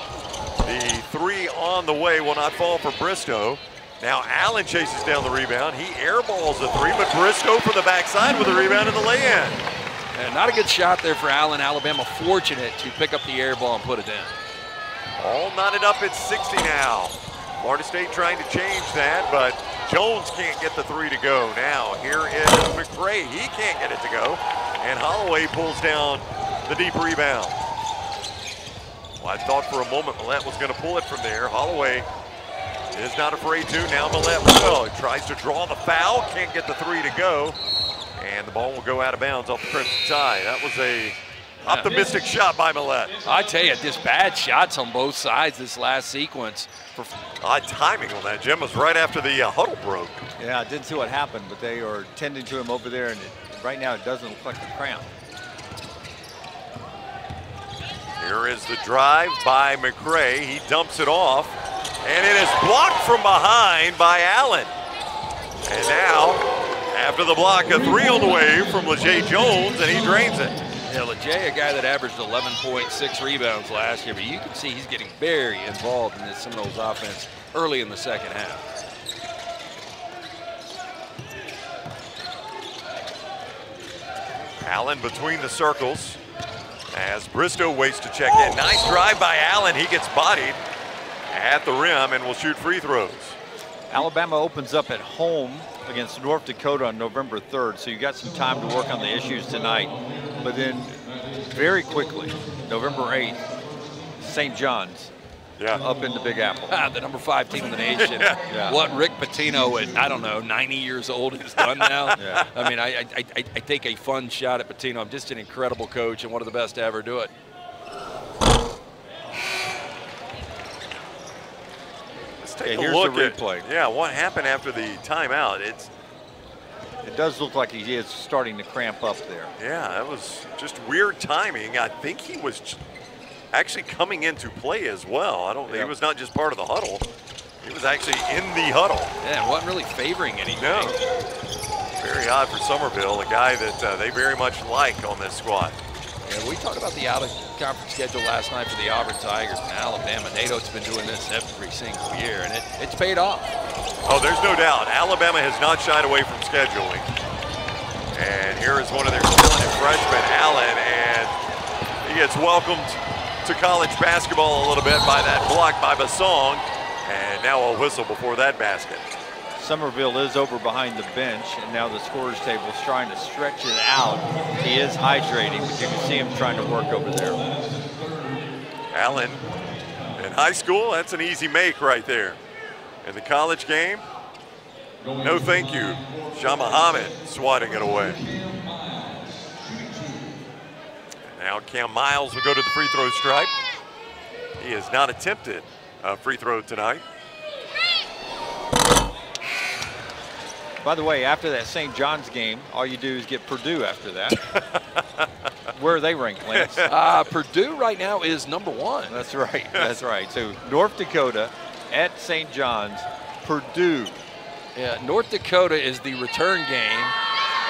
The three on the way will not fall for Bristow. Now Allen chases down the rebound. He airballs the three, but Bristow from the backside with the rebound and the lay-in. And not a good shot there for Allen. Alabama fortunate to pick up the air ball and put it in. All knotted up at 60 now. Florida State trying to change that, but Jones can't get the three to go. Now here is McRae. He can't get it to go. And Holloway pulls down the deep rebound. Well, I thought for a moment Millett was going to pull it from there. Holloway is not afraid to. Now Millett will. He tries to draw the foul. Can't get the three to go. And the ball will go out of bounds off the Crimson Tide. That was a optimistic shot by Millett. I tell you, just bad shots on both sides this last sequence. Odd timing on that. Jim was right after the huddle broke. Yeah, I didn't see what happened, but they are tending to him over there, and right now it doesn't look like a cramp. Here is the drive by McRae. He dumps it off, and it is blocked from behind by Allen. And now, after the block, a three on the way from LeJay Jones, and he drains it. Yeah, LeJay, a guy that averaged 11.6 rebounds last year, but you can see he's getting very involved in this Seminoles offense early in the second half. Allen between the circles as Bristow waits to check in. Nice drive by Allen. He gets bodied at the rim and will shoot free throws. Alabama opens up at home against North Dakota on November 3rd, so you got some time to work on the issues tonight. But then very quickly, November 8th, St. John's up in the Big Apple. The number 5 team in the nation. Yeah. What Rick Pitino at, I don't know, 90 years old has done now. Yeah. I mean, I take a fun shot at Pitino. I'm just an incredible coach and one of the best to ever do it. Let's take a here's look the at replay. What happened after the timeout. It does look like he is starting to cramp up there. Yeah, that was just weird timing. I think he was actually coming into play as well. He was not just part of the huddle. He was actually in the huddle. Yeah, wasn't really favoring anything. No. Very odd for Somerville, a guy that they very much like on this squad. Yeah, we talked about the out-of-conference schedule last night for the Auburn Tigers and Alabama. NATO's been doing this every single year, and it's paid off. Oh, there's no doubt. Alabama has not shied away from scheduling. And here is one of their talented freshmen, Allen, and he gets welcomed to college basketball a little bit by that block by Basong, and now a whistle before that basket. Somerville is over behind the bench, and now the scorer's table is trying to stretch it out. He is hydrating, but you can see him trying to work over there. Allen, in high school, that's an easy make right there. In the college game, no thank you. Shah Muhammad swatting it away. Now Cam Miles will go to the free throw stripe. He has not attempted a free throw tonight. By the way, after that St. John's game, all you do is get Purdue after that. Where are they ranked, Lance? Purdue right now is number 1. That's right. That's right. So North Dakota at St. John's, Purdue. Yeah, North Dakota is the return game.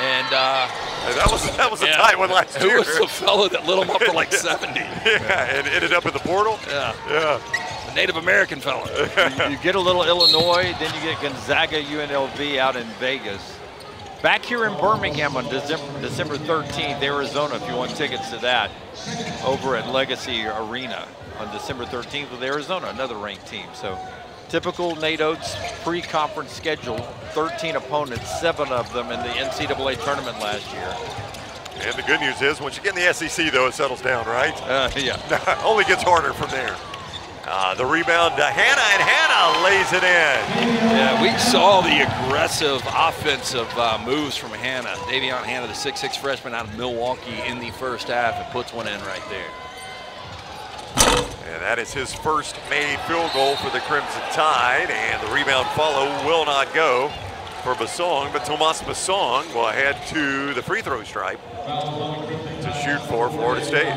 And that was a tight one last year. Who was the fellow that lit him up for like 70? Yeah, and ended up in the portal? Yeah. The Native American fellow. You get a little Illinois, then you get Gonzaga, UNLV out in Vegas. Back here in Birmingham on December 13th, Arizona, if you want tickets to that, over at Legacy Arena on December 13th with Arizona, another ranked team. So typical NATO's pre-conference schedule, 13 opponents, 7 of them in the NCAA tournament last year. And the good news is, once you get in the SEC, though, it settles down, right? Yeah. Only gets harder from there. The rebound to Hanna, and Hanna lays it in. Yeah, we saw the aggressive offensive moves from Hanna. Davion Hanna, the 6'6" freshman out of Milwaukee in the first half, and puts one in right there. And that is his first made field goal for the Crimson Tide, and the rebound follow will not go for Basong, but Tomas Basong will head to the free throw stripe to shoot for Florida State.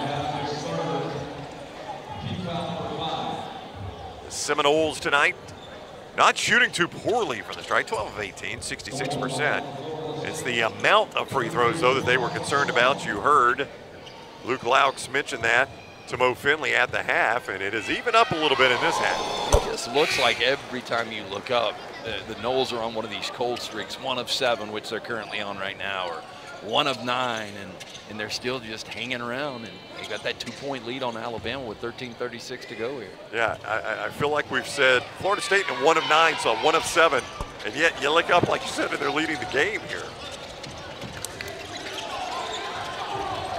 The Seminoles tonight not shooting too poorly from the stripe, 12 of 18, 66%. It's the amount of free throws, though, that they were concerned about. You heard Luke Laux mention that to Mo Finley at the half, and it is even up a little bit in this half. It just looks like every time you look up, the Noles are on one of these cold streaks, 1 of 7, which they're currently on right now, or 1 of 9, and they're still just hanging around. And you got that 2-point lead on Alabama with 13:36 to go here. Yeah, I feel like we've said Florida State in 1 of 9, so 1 of 7, and yet you look up, like you said, and they're leading the game here.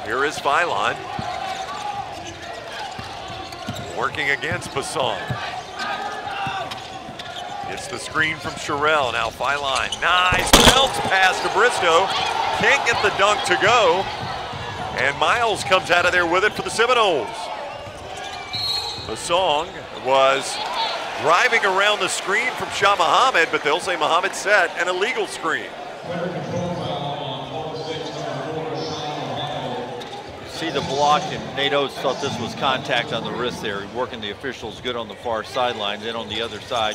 Here is Philon working against Basong. It's the screen from Sherrill. Now Philon, nice bounce pass to Bristow. Can't get the dunk to go. And Miles comes out of there with it for the Seminoles. Basong was driving around the screen from Shah Muhammad, but they'll say Muhammad set an illegal screen. See the block, and Nate Oates thought this was contact on the wrist there, working the officials good on the far sideline. Then on the other side,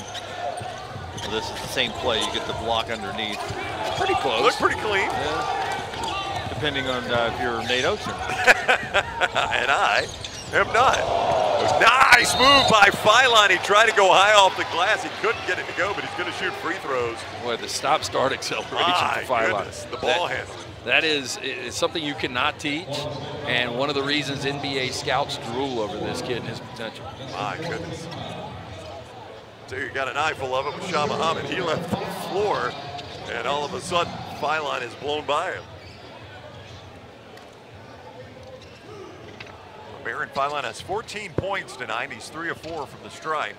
well, this is the same play. You get the block underneath. It's pretty close. Look pretty clean. Yeah. Depending on if you're Nate Oates or not. And I am not. Nice move by Philon. He tried to go high off the glass. He couldn't get it to go, but he's going to shoot free throws. Boy, the stop-start acceleration My for Philon. goodness, the ball handling. That is something you cannot teach, and one of the reasons NBA scouts drool over this kid and his potential. My goodness. So you got an eyeful of it with Shah Muhammad. He left the floor, and all of a sudden, Philon is blown by him. Baron Philon has 14 points tonight. He's 3 of 4 from the stripe.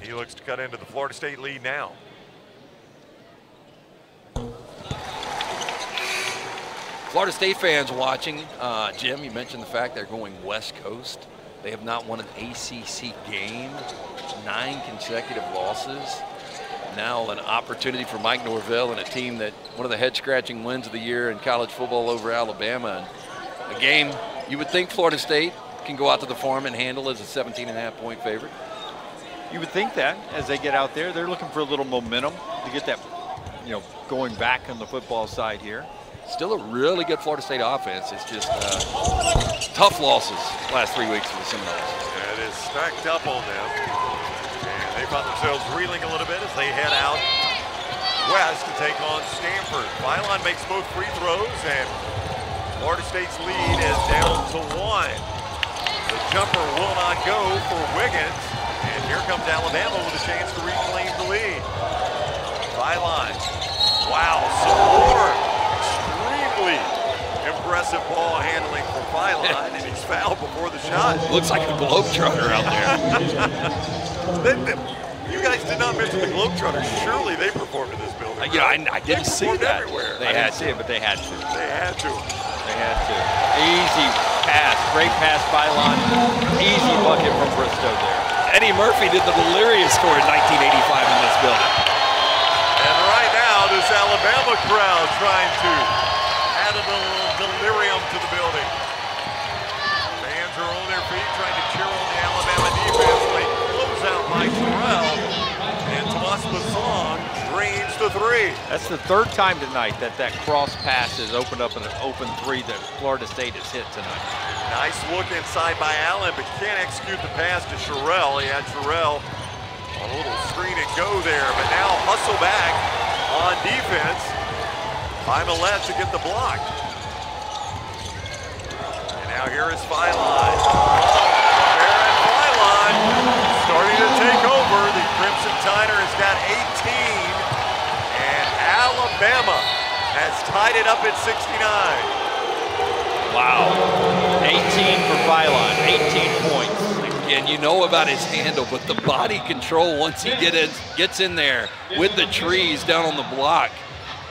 He looks to cut into the Florida State lead now. Florida State fans watching, Jim, you mentioned the fact they're going West Coast. They have not won an ACC game, 9 consecutive losses. Now an opportunity for Mike Norvell and a team that one of the head-scratching wins of the year in college football over Alabama. And a game you would think Florida State can go out to the Forum and handle as a 17.5-point favorite. You would think that as they get out there, they're looking for a little momentum to get that, going back on the football side here. Still a really good Florida State offense. It's just tough losses last 3 weeks for the Seminoles. It is stacked up on them. And they found themselves reeling a little bit as they head out west to take on Stanford. Philon makes both free throws, and Florida State's lead is down to 1. The jumper will not go for Wiggins. And here comes Alabama with a chance to reclaim the lead. Philon. Wow, some more extremely impressive ball handling for Philon, and he's fouled before the shot. Looks like a globetrotter out there. You guys did not mention the Globetrotters. Surely they performed in this building. I didn't see that. Everywhere. They had to see it, but they had to. They had to. They had to. Easy pass, great pass by Philon. Easy bucket from Bristow there. Eddie Murphy did the delirious score in 1985 in this building. And right now, this Alabama crowd trying to add a little delirium to the building. Fans are on their feet trying to cheer on the Alabama defense. Late closeout by Terrell. And Tomas Basong drains the 3. That's the 3rd time tonight that cross pass has opened up an open 3 that Florida State has hit tonight. Nice look inside by Allen, but can't execute the pass to Sherrill. He had Sherrill on a little screen and go there, but now hustle back on defense by Millett to get the block. And now here is Philon. Baron Philon starting to take over. The Crimson Tider has got 18, and Alabama has tied it up at 69. Wow. 18 for Philon, 18 points. And you know about his handle, but the body control once he gets in there with the trees down on the block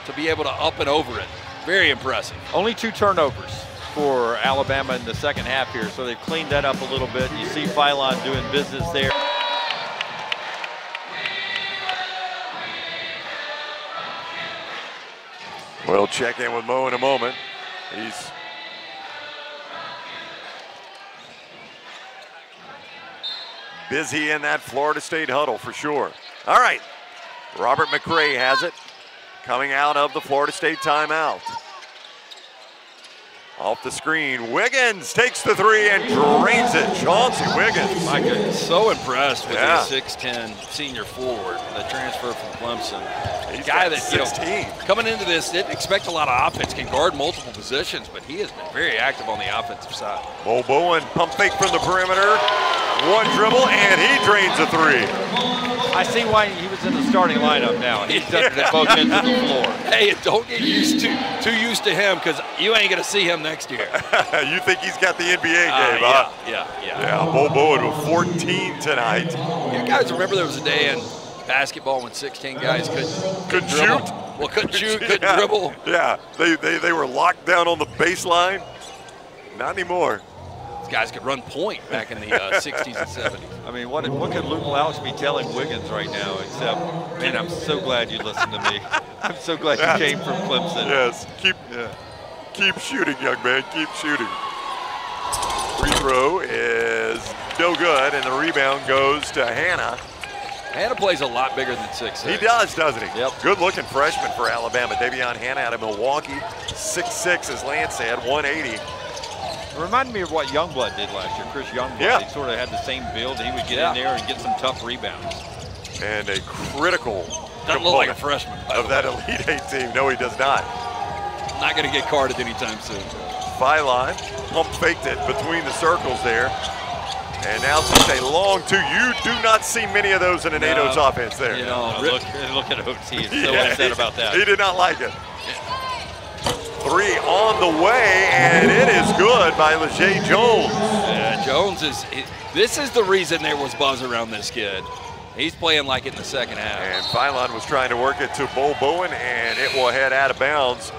to be able to up and over it. Very impressive. Only 2 turnovers for Alabama in the second half here, so they've cleaned that up a little bit. You see Philon doing business there. We'll check in with Mo in a moment. He's busy in that Florida State huddle for sure. All right, Robert McRae has it coming out of the Florida State timeout. Off the screen, Wiggins takes the 3 and drains it. Chauncey Wiggins. My goodness, so impressed with his 6'10" senior forward, the transfer from Clemson. He's A guy got that, you know, 16. coming into this, didn't expect a lot of offense, can guard multiple positions, but he has been very active on the offensive side. Mo Bowen, pump fake from the perimeter. One dribble, and he drains a 3. I see why he was in the starting lineup now. He's done it at both ends of the floor. Hey, don't get too used to him, because you ain't going to see him next year. You think he's got the NBA game, huh? Yeah, Mo Bowen with 14 tonight. You guys remember there was a day in basketball when 16 guys couldn't shoot? Well, couldn't shoot, couldn't dribble. Yeah, they were locked down on the baseline. Not anymore. These guys could run point back in the 60s and 70s. I mean, what could Luke Lausch be telling Wiggins right now except, man, I'm so glad you listened to me. I'm so glad you came from Clemson. Yes, keep shooting, young man, keep shooting. Free throw is no good, and the rebound goes to Hanna. Hanna plays a lot bigger than 6'6". He does, doesn't he? Yep. Good-looking freshman for Alabama. Davion Hanna out of Milwaukee, 6'6", as Lance said, 180. It reminded me of what Youngblood did last year, Chris Youngblood. Yeah. He sort of had the same build. He would get in there and get some tough rebounds. And a critical Doesn't look like a freshman, by of the that way. Elite Eight team. No, he does not. Not going to get carded anytime soon. Philon pump faked it between the circles there. And now just a long 2. You do not see many of those in a NATO's offense there. You know, Look at OT. He's so upset about that. He did not like it. 3 on the way, and it is good by Leger Jones. Yeah, Jones this is the reason there was buzz around this kid. He's playing like it in the second half. And Philon was trying to work it to Mo Bowen, and it will head out of bounds.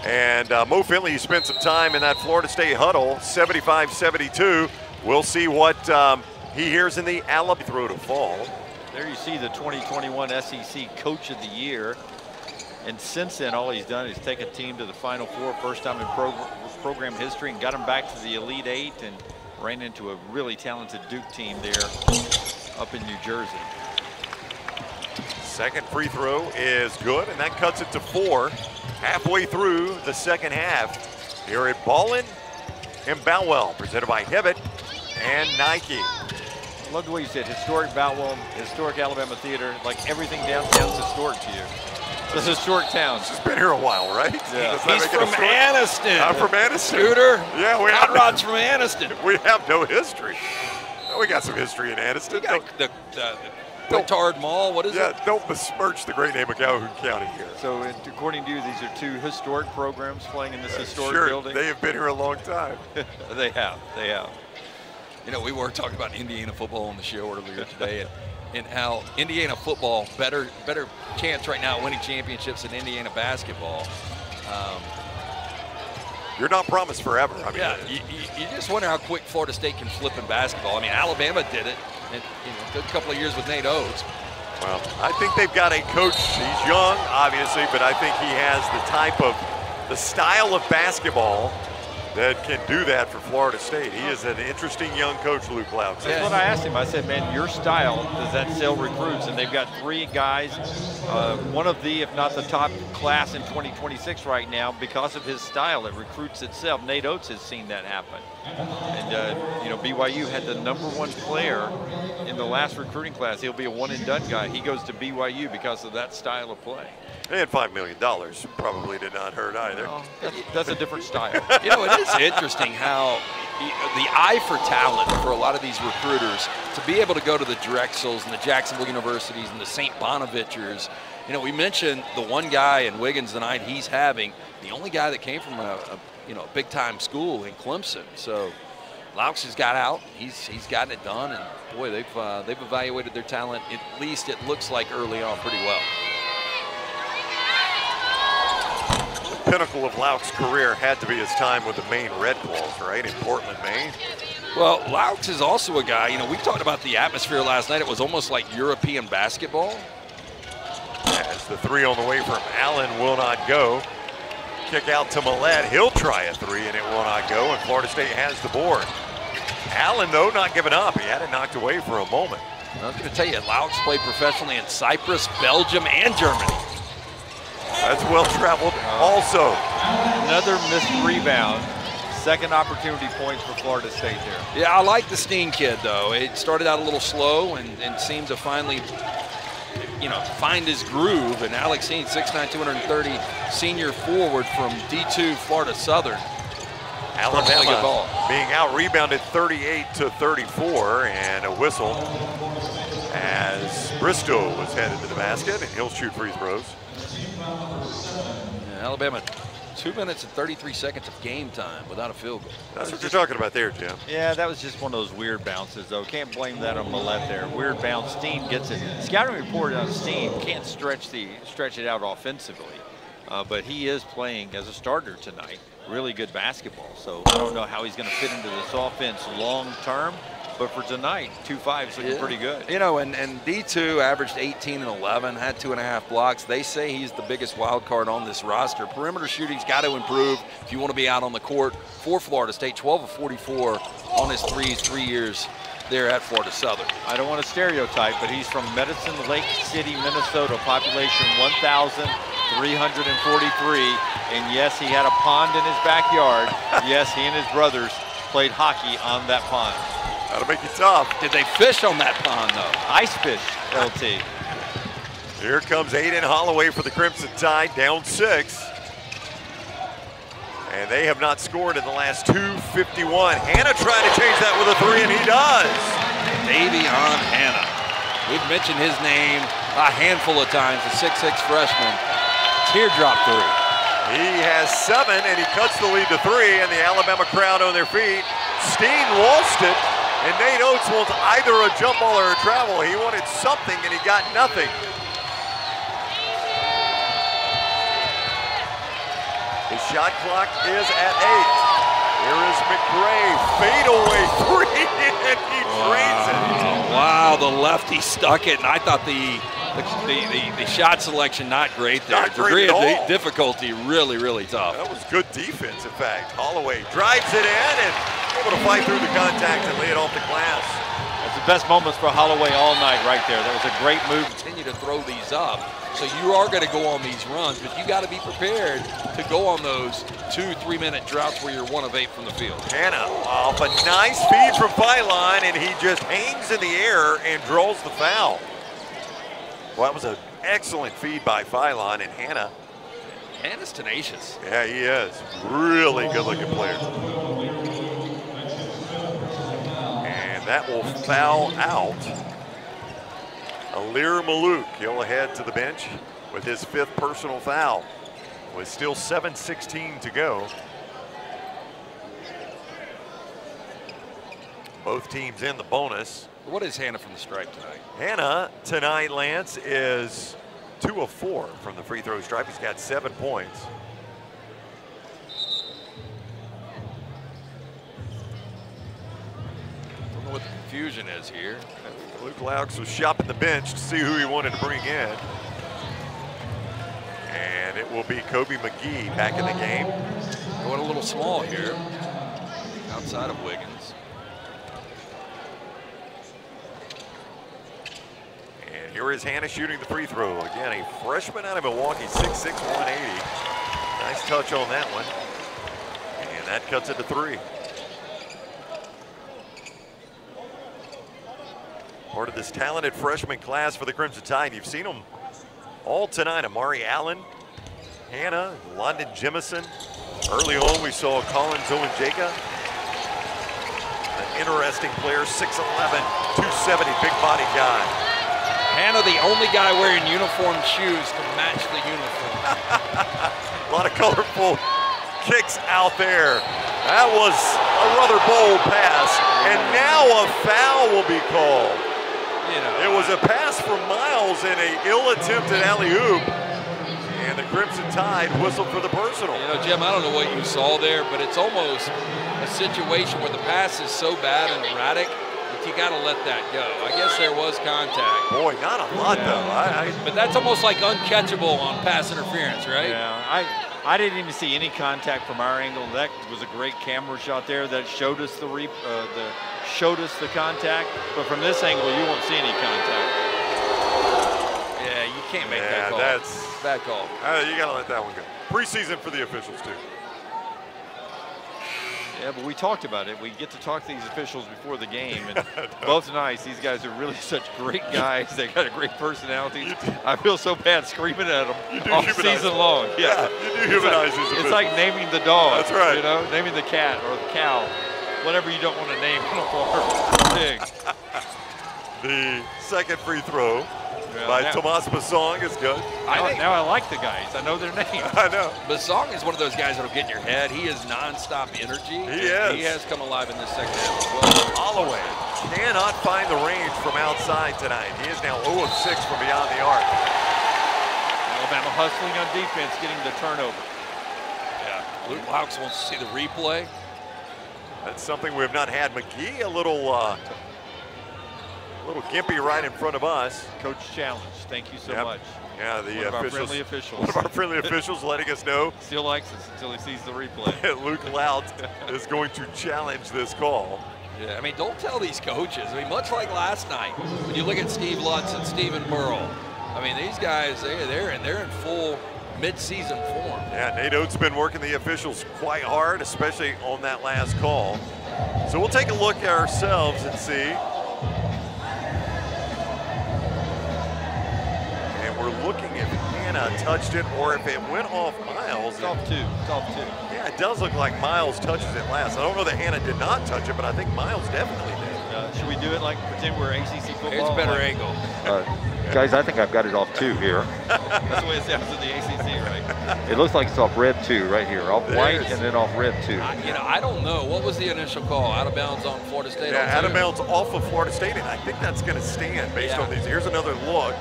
And Mo Finley spent some time in that Florida State huddle, 75-72. We'll see what he hears in the Alabama throw to fall. There you see the 2021 SEC Coach of the Year. And since then, all he's done is take a team to the Final Four, first time in program history, and got them back to the Elite Eight, and ran into a really talented Duke team there up in New Jersey. Second free throw is good, and that cuts it to 4 halfway through the second half. Here at Ballin and Boutwell, presented by Hibbett and Nike. I love the way you said historic Boutwell, historic Alabama Theater, like everything downtown's historic to you. It's a historic town. He's been here a while, right? Yeah. He's from Anniston. I'm from Anniston. Scooter. Yeah, we Hot have Rod's from Anniston. We have no history. Oh, we got some history in Anniston. We got the Petard Mall. What is it? Yeah, don't besmirch the great name of Calhoun County here. So according to you, these are 2 historic programs playing in this historic Sure, building? they have been here a long time. They have. You know, we were talking about Indiana football on the show earlier today, and how Indiana football better chance right now at winning championships than Indiana basketball. You're not promised forever. I mean, Yeah, you just wonder how quick Florida State can flip in basketball. I mean, Alabama did it, and took a couple of years with Nate Oates. well, I think they've got a coach. He's young, obviously, but I think he has the style of basketball that can do that for Florida State. He is an interesting young coach, Luke Lausch. That's what I asked him. I said, man, your style, does that sell recruits? And they've got 3 guys, one of the, if not the top class in 2026 right now, because of his style. It recruits itself. Nate Oates has seen that happen. And, you know, BYU had the #1 player in the last recruiting class. He'll be a one-and-done guy. He goes to BYU because of that style of play. And $5 million probably did not hurt either. Well, that's a different style. You know, it is interesting how the eye for talent for a lot of these recruiters, to be able to go to the Drexels and the Jacksonville Universities and the St. Bonaventures You know, we mentioned the one guy in Wiggins tonight he's having, the only guy that came from a big-time school in Clemson. So Laux has got out. He's gotten it done, and boy, they've evaluated their talent. At least it looks like early on pretty well. The pinnacle of Laux' career had to be his time with the Maine Red Claws, right, in Portland, Maine. Well, Laux is also a guy. You know, we talked about the atmosphere last night. It was almost like European basketball. As the three on the way from Allen will not go. Kick out to Millett. He'll try a three, and it will not go, and Florida State has the board. Allen, though, not giving up. He had it knocked away for a moment. I was going to tell you, Laux played professionally in Cyprus, Belgium, and Germany. That's well-traveled also. Another missed rebound. Second opportunity point for Florida State there. Yeah, I like the Steen kid, though. It started out a little slow and seemed to finally, find his groove. And Alex Steen, 6'9", 230, senior forward from D2 Florida Southern. Alabama being out-rebounded 38-34, and a whistle as Bristow was headed to the basket, and he'll shoot free throws. Yeah, Alabama, 2 minutes and 33 seconds of game time without a field goal. That's what you're talking about there, Jim. Yeah, that was just one of those weird bounces, though. Can't blame that on Millett there. Weird bounce. Steen gets it. Scouting report on Steen can't stretch it out offensively, but he is playing as a starter tonight. Really good basketball. So I don't know how he's going to fit into this offense long term. But for tonight, 2-5's looking pretty good. You know, and D2 averaged 18 and 11, had 2.5 blocks. They say he's the biggest wild card on this roster. Perimeter shooting's got to improve if you want to be out on the court for Florida State. 12 of 44 on his threes, 3 years there at Florida Southern. I don't want to stereotype, but he's from Medicine Lake City, Minnesota, population 1,343. And yes, he had a pond in his backyard. Yes, he and his brothers played hockey on that pond. That'll make you tough. Did they fish on that pond, though? Ice fish, LT. Here comes Aiden Holloway for the Crimson Tide, down 6. And they have not scored in the last 2:51. Hannah trying to change that with a 3, and he does. Davion Hannah. We've mentioned his name a handful of times, the 6'6" freshman. Teardrop 3. He has 7, and he cuts the lead to 3, and the Alabama crowd on their feet. Steen lost it. And Nate Oates wants either a jump ball or a travel. He wanted something, and he got nothing. The shot clock is at 8. Here is McRae, fadeaway 3, and he drains it. Wow, the lefty stuck it, and I thought the shot selection not great there. Not great at all. Difficulty really, really tough. That was good defense, in fact. Holloway drives it in and able to fight through the contact and lay it off the glass. That's the best moments for Holloway all night right there. That was a great move. Continue to throw these up. So you are going to go on these runs, but you got to be prepared to go on those 2-3 minute droughts where you're 1 of 8 from the field. Hannah off a nice feed from Phylon, and he just hangs in the air and draws the foul. Well, that was an excellent feed by Phylon, and Hannah. Hannah's tenacious. Yeah, he is. Really good-looking player. And that will foul out Alir Malouk. He'll head to the bench with his 5th personal foul. With still 7:16 to go. Both teams in the bonus. What is Hannah from the stripe tonight? Hannah tonight, Lance, is 2 of 4 from the free throw stripe. He's got 7 points. Don't know what the confusion is here. Luke Laux was shopping the bench to see who he wanted to bring in. And it will be Kobe McGee back in the game. Going a little small here, outside of Wiggins. And here is Hannah shooting the free throw. Again, a freshman out of Milwaukee, 6'6", 180. Nice touch on that one. And that cuts it to 3. Part of this talented freshman class for the Crimson Tide. You've seen them all tonight. Amari Allen, Hannah, London Jemison. Early on, we saw Collins Owenjeka. An interesting player, 6'11", 270, big body guy. Hannah know, the only guy wearing uniform shoes to match the uniform. A lot of colorful kicks out there. That was a rather bold pass, and now a foul will be called. You know, it was a pass from Miles and an ill-attempted alley-oop, and the Crimson Tide whistled for the personal. You know, Jim, I don't know what you saw there, but it's almost a situation where the pass is so bad and erratic that you got to let that go. I guess there was contact. Boy, not a lot though. But that's almost like uncatchable on pass interference, right? Yeah, I didn't even see any contact from our angle. That was a great camera shot there that showed us the contact. But from this angle, you won't see any contact. Yeah, you can't make that call. That's bad call. You got to let that one go. Preseason for the officials too. Yeah, but we talked about it. We get to talk to these officials before the game, and both nice. These guys are really such great guys. They got a great personality. I feel so bad screaming at them all season long. Yeah, you do humanize these officials. It's like naming the dog. That's right. You know, naming the cat or the cow, whatever you don't want to name on a farm. Pig. The second free throw by Tomas Basong is good. Now I like the guys. I know their names. I know. Basong is one of those guys that'll get in your head. He is nonstop energy. He has come alive in this second half as well. Holloway cannot find the range from outside tonight. He is now 0 of 6 from beyond the arc. Alabama hustling on defense, getting the turnover. Yeah. Luke Laux wants to see the replay. That's something we have not had. McGee a little gimpy right in front of us. Coach challenge. Thank you so much. Yeah, the one of our friendly officials. One of our friendly officials letting us know. Still likes us until he sees the replay. Luke Lout is going to challenge this call. Yeah, I mean, don't tell these coaches. I mean, much like last night, when you look at Steve Lutz and Stephen Burrell, I mean, these guys, they're in full mid-season form. Yeah, Nate Oates been working the officials quite hard, especially on that last call. So we'll take a look at ourselves and see. We're looking if Hannah touched it or if it went off Miles. It's off two. It's off two. Yeah, it does look like Miles touches it last. I don't know that Hannah did not touch it, but I think Miles definitely did. Should we do it like pretend we're ACC football? It's a better angle. Guys, I think I've got it off two here. That's the way it sounds in the ACC, right? It looks like it's off red two right here. Off white and then off red two. I don't know. What was the initial call? Out of bounds on Florida State? Yeah, out of bounds off of Florida State, and I think that's going to stand based on these. Here's another look.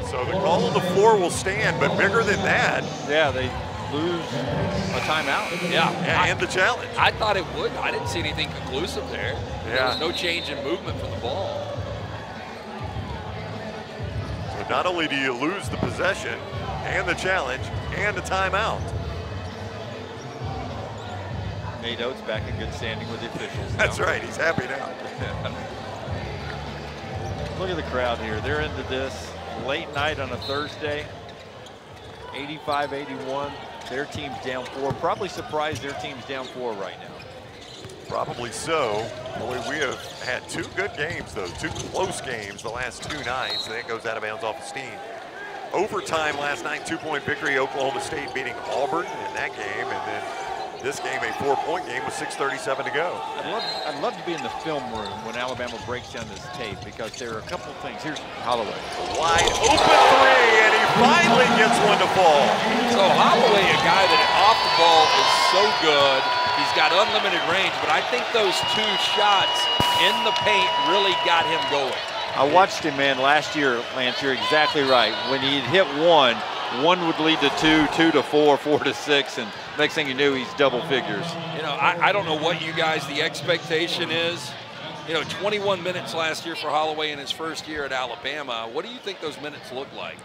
So the call on the floor will stand, but bigger than that. Yeah, they lose a timeout. Yeah, and the challenge. I thought it would. I didn't see anything conclusive there. Yeah. There was no change in movement for the ball. So not only do you lose the possession and the challenge and the timeout. Nate Oates back in good standing with the officials. That's right. He's happy now. Look at the crowd here. They're into this late night on a Thursday. 85-81. Their team's down 4. Probably surprised their team's down 4 right now. Probably so. Boy, we have had 2 good games, though. 2 close games the last 2 nights. Then it goes out of bounds off of Steen. Overtime last night, 2-point victory. Oklahoma State beating Auburn in that game. And then this game, a 4-point game with 6:37 to go. I'd love to be in the film room when Alabama breaks down this tape because there are a couple of things. Here's Holloway. Wide open 3, and he finally gets one to fall. So Holloway, a guy that off the ball is so good. He's got unlimited range, but I think those 2 shots in the paint really got him going. I watched him, man, last year, Lance. You're exactly right. When he'd hit one would lead to 2, 2 to 4, 4 to 6, and next thing you knew, he's double figures. You know, I don't know what you guys, the expectation is. You know, 21 minutes last year for Holloway in his first year at Alabama. What do you think those minutes look like?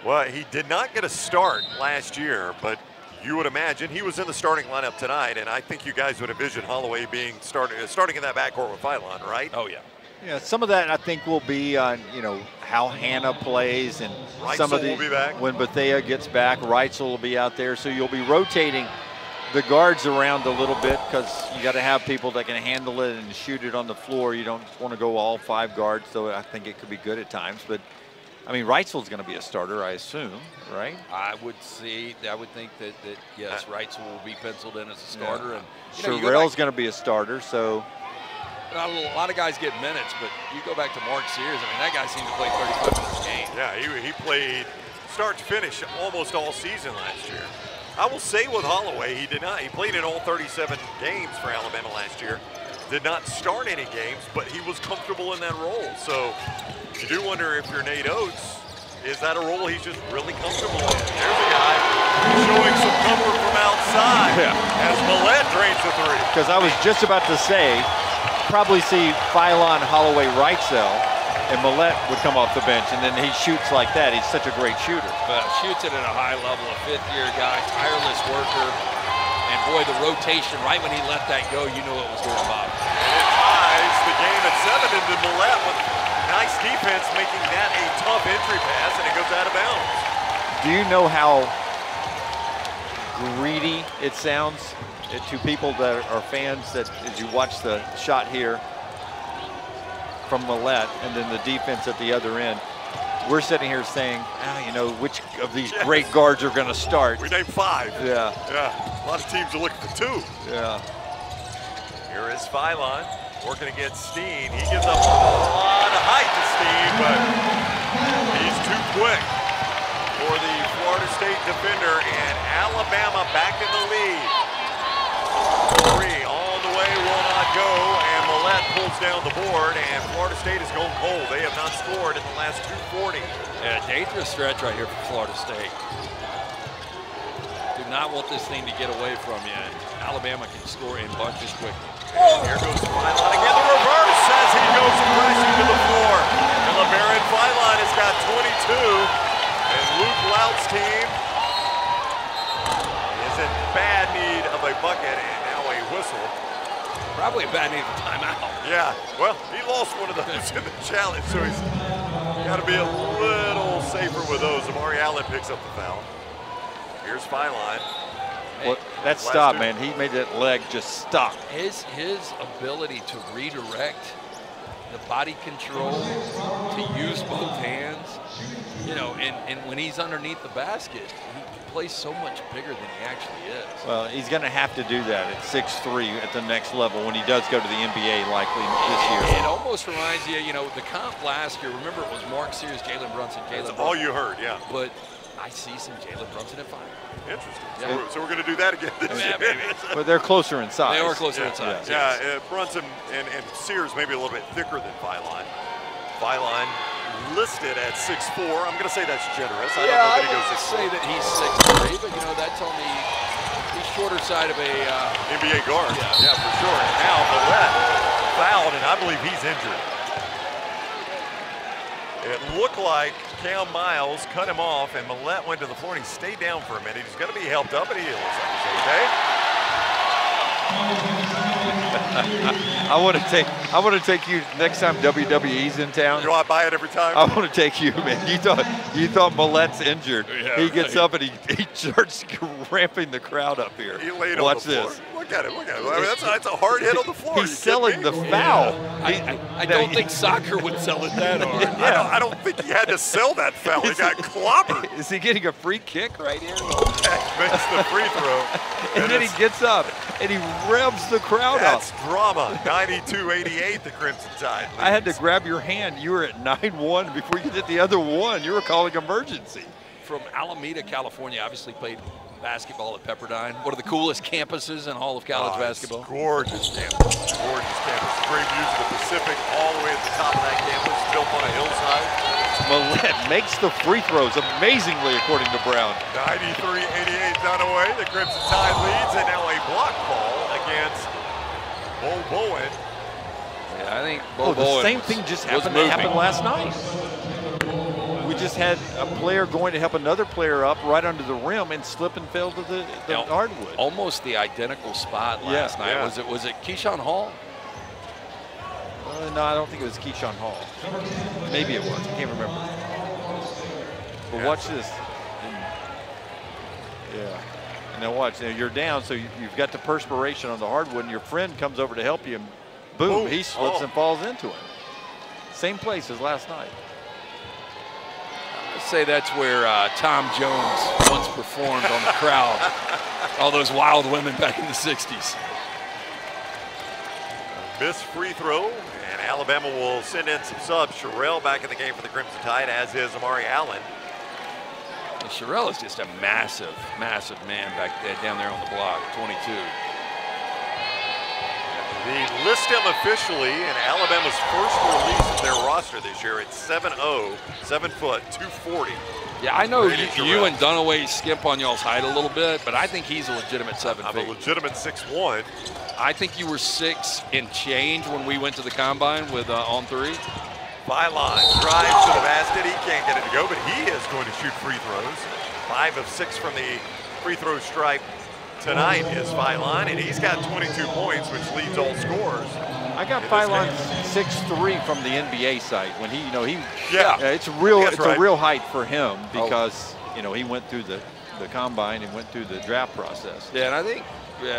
Well, he did not get a start last year, but you would imagine he was in the starting lineup tonight, and I think you guys would envision Holloway being starting in that backcourt with Philon, right? Oh, yeah. Yeah, some of that I think will be on, you know, how Hannah plays and some of the, will be back. When Bethea gets back, Reitzel will be out there. So you'll be rotating the guards around a little bit because you got to have people that can handle it and shoot it on the floor. You don't want to go all 5 guards, so I think it could be good at times. But I mean, Wrightsville's going to be a starter, I assume, right? I would think that yes, Wrightsville will be penciled in as a starter. And Sherrill's going to be a starter, so. A lot of guys get minutes, but you go back to Mark Sears, I mean, that guy seemed to play 35 minutes a game. Yeah, he played start to finish almost all season last year. I will say with Holloway, he did not. He played in all 37 games for Alabama last year. Did not start any games, but he was comfortable in that role. So you do wonder if you're Nate Oates, is that a role he's just really comfortable in? There's a guy showing some comfort from outside as Millett drains the three. Because I was just about to say, probably see Philon, Holloway, Wrightsville, and Millett would come off the bench, and then he shoots like that. He's such a great shooter. Shoots it at a high level, a fifth-year guy, tireless worker, and boy, the rotation, right when he let that go, you knew it was going Bob. And it ties the game at 7 into Millett with nice defense, making that a tough entry pass, and it goes out of bounds. Do you know how greedy it sounds to people that are fans that as you watch the shot here from Millett and then the defense at the other end? We're sitting here saying, you know, which of these great guards are going to start? We named 5. Yeah. Yeah. A lot of teams are looking for 2. Yeah. Here is Philon working against Steen. He gives up a lot of height to Steen, but he's too quick for the Florida State defender, and Alabama back in the lead. 3 on the way, will not go, and Millett pulls down the board, and Florida State is going cold. They have not scored in the last 2:40. Yeah, dangerous stretch right here for Florida State. Do not want this thing to get away from you. Alabama can score in bunches quickly. And here goes Philon again, the reverse as he goes crashing to the floor. And LeBaron Philon has got 22, and Luke Lout's team is in bad need of a bucket, and now a whistle. Probably a bad need of timeout. Yeah, well, he lost one of those in the challenge, so he's got to be a little safer with those. Amari Allen picks up the foul. Here's Philon. Well, that stop, man, he made that leg just stop. His ability to redirect, the body control, to use both hands, you know, and when he's underneath the basket, he plays so much bigger than he actually is. Well, he's going to have to do that at 6'3" at the next level when he does go to the NBA likely this year. It almost reminds you, you know, the comp last year, remember it was Mark Sears, Jalen Brunson, That's all you heard, yeah. But I see some Jalen Brunson at 5. Interesting. Yeah. So we're going to do that again this year. Maybe. But they're closer in size. They are closer in size. Yeah, yes. Brunson and Sears maybe a little bit thicker than Philon. Philon listed at 6'4". I'm going to say that's generous. I don't know that he goes 6'4". say that he's 6'3", but you know that's on the shorter side of a NBA guard. Yeah, for sure. And now Millett fouled, and I believe he's injured. It looked like Cam Miles cut him off, and Millett went to the floor, and he stayed down for a minute. He's going to be helped up, and he looks like he's okay. I want to take you next time WWE's in town. Do I buy it every time? I want to take you, man. You thought Millett's injured. Yeah, he gets up and he starts ramping the crowd up here. He laid Watch on the floor. this. Look at it. Look at it. I mean, that's a hard hit on the floor. He's selling the foul. I don't think soccer would sell it that hard. I don't think he had to sell that foul. He got clobbered. Is he getting a free kick right here? Makes the free throw. And then he gets up and he revs the crowd up. That's drama. 92-88, the Crimson Tide leads. I had to grab your hand. You were at 9-1 before you did the other one. You were calling emergency. From Alameda, California, obviously played basketball at Pepperdine. One of the coolest campuses in all of college basketball. Gorgeous campus. Gorgeous campus. Great views of the Pacific all the way at the top of that campus, built on a hillside. Millett makes the free throws amazingly, according to Brown. 93-88 Dunaway. The Crimson Tide leads, and now a block call against Bo Bowen. Yeah, I think Bo Bowen the same thing just happened last night. We just had a player going to help another player up right under the rim and slip and fell to the hardwood. Almost the identical spot last night. Yeah. Was it Keyshawn Hall? No, I don't think it was Keyshawn Hall. Maybe it was. I can't remember. But watch this. Now watch. Now you're down, so you've got the perspiration on the hardwood, and your friend comes over to help you, and boom, he slips and falls into it. Same place as last night. say that's where Tom Jones once performed on the crowd. All those wild women back in the 60s. Missed free throw, and Alabama will send in some subs. Sherrell back in the game for the Crimson Tide, as is Amari Allen. And Sherrell is just a massive, massive man back there, down there on the block, 22. They list him officially in Alabama's first release of their roster this year at 7'0", 7 foot, 240. Yeah, I know Brady you Sherrell. and Dunaway skimp on y'all's height a little bit, but I think he's a legitimate 7 I'm feet. a legitimate 6'1". I think you were 6 and change when we went to the combine with on 3. Byline drives to the basket. He can't get it to go, but he is going to shoot free throws. 5 of 6 from the free throw stripe tonight is Byline, and he's got 22 points, which leads all scorers. I got in this Phylon game. 6'3" from the NBA site when he, Yeah. it's real. That's It's right. a real height for him because he went through the combine and went through the draft process. Yeah, and I think,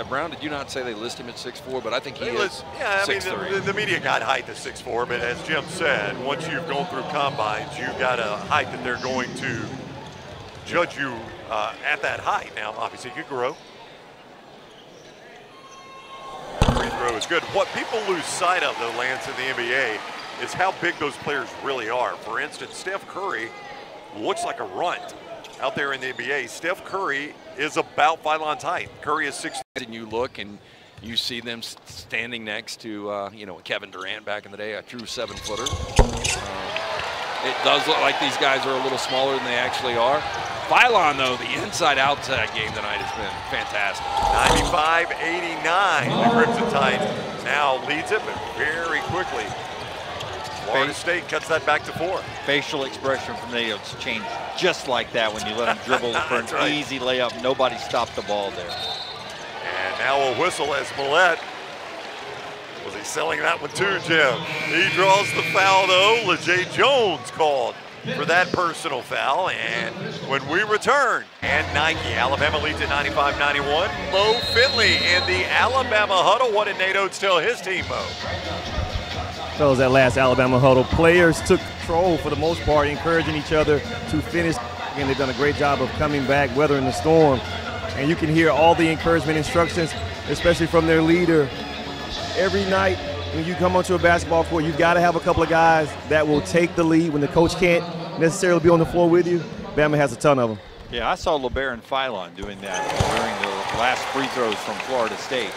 Brown, did you not say they list him at 6'4", but I think he is Yeah, I mean, 6'3". the media got height to 6'4", but as Jim said, once you've gone through combines, you've got a height that they're going to judge you at that height. Now, obviously, you could grow. Free throw is good. What people lose sight of, though, Lance, in the NBA, is how big those players really are. For instance, Steph Curry looks like a runt out there in the NBA. Steph Curry is about Phylon's height. Curry is 6'. And you look and you see them standing next to, Kevin Durant back in the day, a true 7-footer. It does look like these guys are a little smaller than they actually are. Phylon, though, the inside-outside game tonight has been fantastic. 95-89, the Crimson Tide now leads it, but very quickly. Florida State cuts that back to 4. Facial expression from the natives changed just like that when you let him dribble for an That's right. easy layup. Nobody stopped the ball there. And now a whistle as Millette. Was he selling that one too, Jim? He draws the foul, though. LeJay Jones called for that personal foul. And when we return, and Nike, Alabama leads at 95-91. Mo Finley in the Alabama huddle. What did Nate Oates tell his team, Mo? Fellas, that last Alabama huddle, players took control for the most part, encouraging each other to finish. Again, they've done a great job of coming back, weathering the storm. And you can hear all the encouragement instructions, especially from their leader. Every night when you come onto a basketball court, you've got to have a couple of guys that will take the lead when the coach can't necessarily be on the floor with you. Bama has a ton of them. Yeah, I saw LeBaron Phylon doing that during the last free throws from Florida State.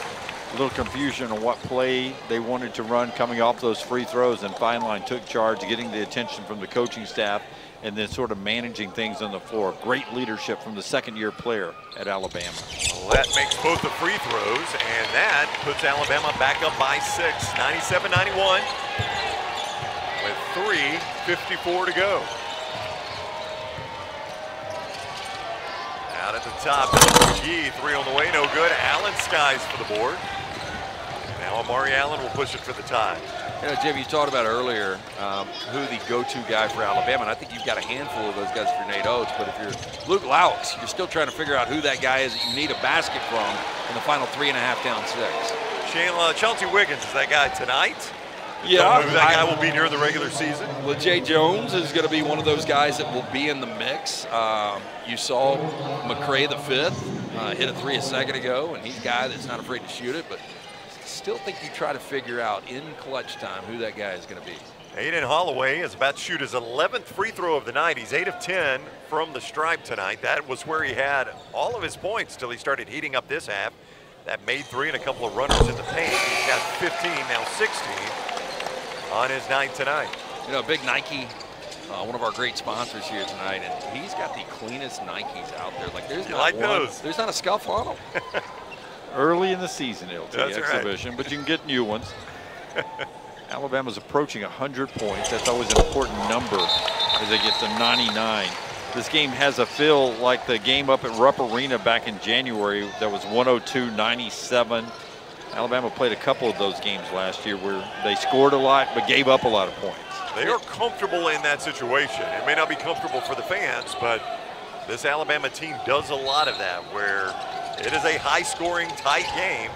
A little confusion on what play they wanted to run coming off those free throws, and Phylon took charge, getting the attention from the coaching staff and then sort of managing things on the floor. Great leadership from the second-year player at Alabama. Well, that makes both the free throws, and that puts Alabama back up by 6, 97-91, with 3:54 to go. Out at the top, McGee, 3 on the way, no good. Allen skies for the board. Now Amari Allen will push it for the tie. Jim, you talked about earlier who the go-to guy for Alabama, and I think you've got a handful of those guys for Nate Oates, but if you're Luke Laux, you're still trying to figure out who that guy is that you need a basket from in the final 3.5 down 6. Chauncey Wiggins is that guy tonight? Yeah, Don't know who that guy will be during the regular season. LeJay Jones is going to be one of those guys that will be in the mix. You saw McCray the 5th hit a 3 a second ago, and he's a guy that's not afraid to shoot it, but still think you try to figure out in clutch time who that guy is going to be. Aiden Holloway is about to shoot his 11th free throw of the night. He's 8 of 10 from the stripe tonight. That was where he had all of his points till he started heating up this half. That made 3 and a couple of runners in the paint. He's got 15, now 16 on his night tonight. Big Nike, one of our great sponsors here tonight, and he's got the cleanest Nikes out there. Like there's You not like one, those? There's not a scuff on them. Early in the season, LT That's exhibition, right. but you can get new ones. Alabama's approaching 100 points. That's always an important number as they get to 99. This game has a feel like the game up at Rupp Arena back in January that was 102-97. Alabama played a couple of those games last year where they scored a lot but gave up a lot of points. They are comfortable in that situation. It may not be comfortable for the fans, but this Alabama team does a lot of that, where it is a high-scoring, tight game,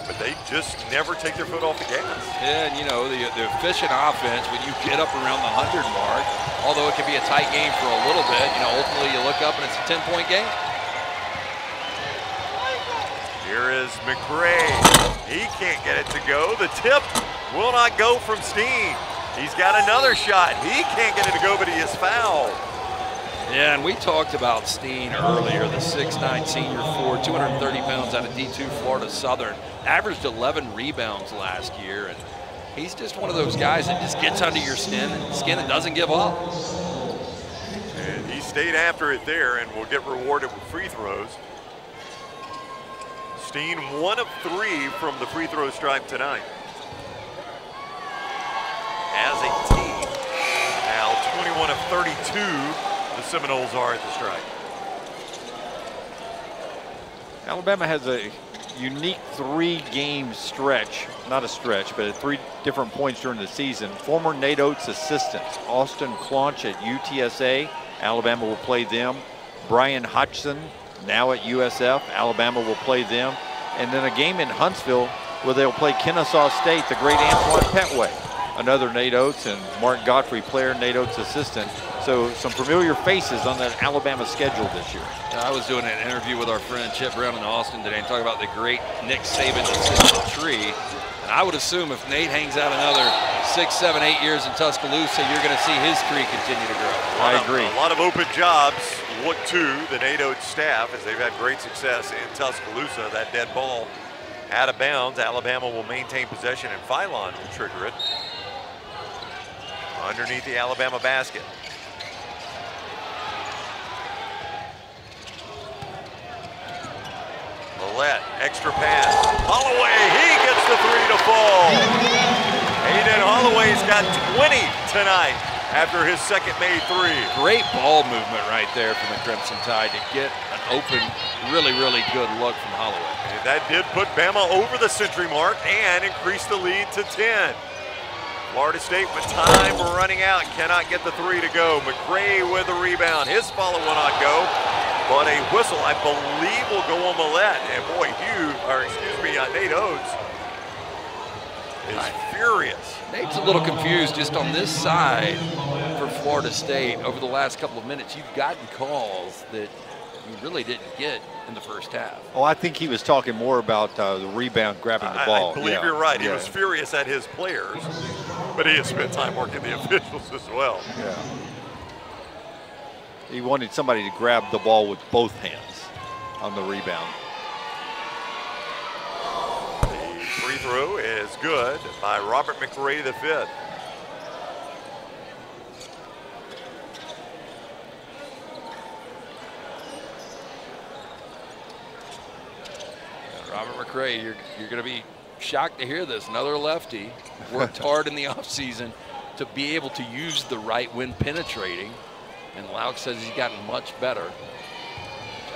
but they just never take their foot off the gas. Yeah, and you know, the efficient offense, when you get up around the 100 mark, although it can be a tight game for a little bit, you know, ultimately you look up and it's a 10-point game. Here is McRae. He can't get it to go. The tip will not go from Steen. He's got another shot. He can't get it to go, but he is fouled. Yeah, and we talked about Steen earlier, the 6'9" senior forward, 230 pounds out of D2 Florida Southern, averaged 11 rebounds last year, and he's just one of those guys that just gets under your skin and doesn't give up. And he stayed after it there and will get rewarded with free throws. Steen 1 of 3 from the free throw stripe tonight. As a team, now 21 of 32. The Seminoles are at the strike. Alabama has a unique 3-game stretch, not a stretch, but at 3 different points during the season. Former Nate Oates assistants, Austin Claunch at UTSA, Alabama will play them. Brian Hodgson, now at USF, Alabama will play them. And then a game in Huntsville where they'll play Kennesaw State, the great Antoine Petway, another Nate Oates and Mark Godfrey player, Nate Oates assistant. So some familiar faces on that Alabama schedule this year. I was doing an interview with our friend Chip Brown in Austin today and talking about the great Nick Saban assistant tree. And I would assume if Nate hangs out another 6, 7, 8 years in Tuscaloosa, you're going to see his tree continue to grow. I agree. A lot of open jobs. Look to the Nate Oates staff as they've had great success in Tuscaloosa. That dead ball out of bounds. Alabama will maintain possession and Philon will trigger it underneath the Alabama basket. Millette, extra pass. Holloway, he gets the 3 to fall. Aiden Holloway's got 20 tonight after his second made 3. Great ball movement right there from the Crimson Tide to get an open, really, really good look from Holloway. And that did put Bama over the century mark and increase the lead to 10. Florida State with time running out, cannot get the 3 to go. McRae with the rebound, his follow will not go. But a whistle, I believe, will go on Millette. And boy, Nate Oates is furious. Nate's a little confused just on this side for Florida State. Over the last couple of minutes, you've gotten calls that you really didn't get in the first half. Oh, I think he was talking more about the rebound, grabbing the ball. I believe you're right. He was furious at his players, but he has spent time working the officials as well. Yeah. He wanted somebody to grab the ball with both hands on the rebound. The free throw is good by Robert McRae V. Robert McRae, you're going to be shocked to hear this. Another lefty, worked hard in the offseason to be able to use the right when penetrating. And Lauk says he's gotten much better.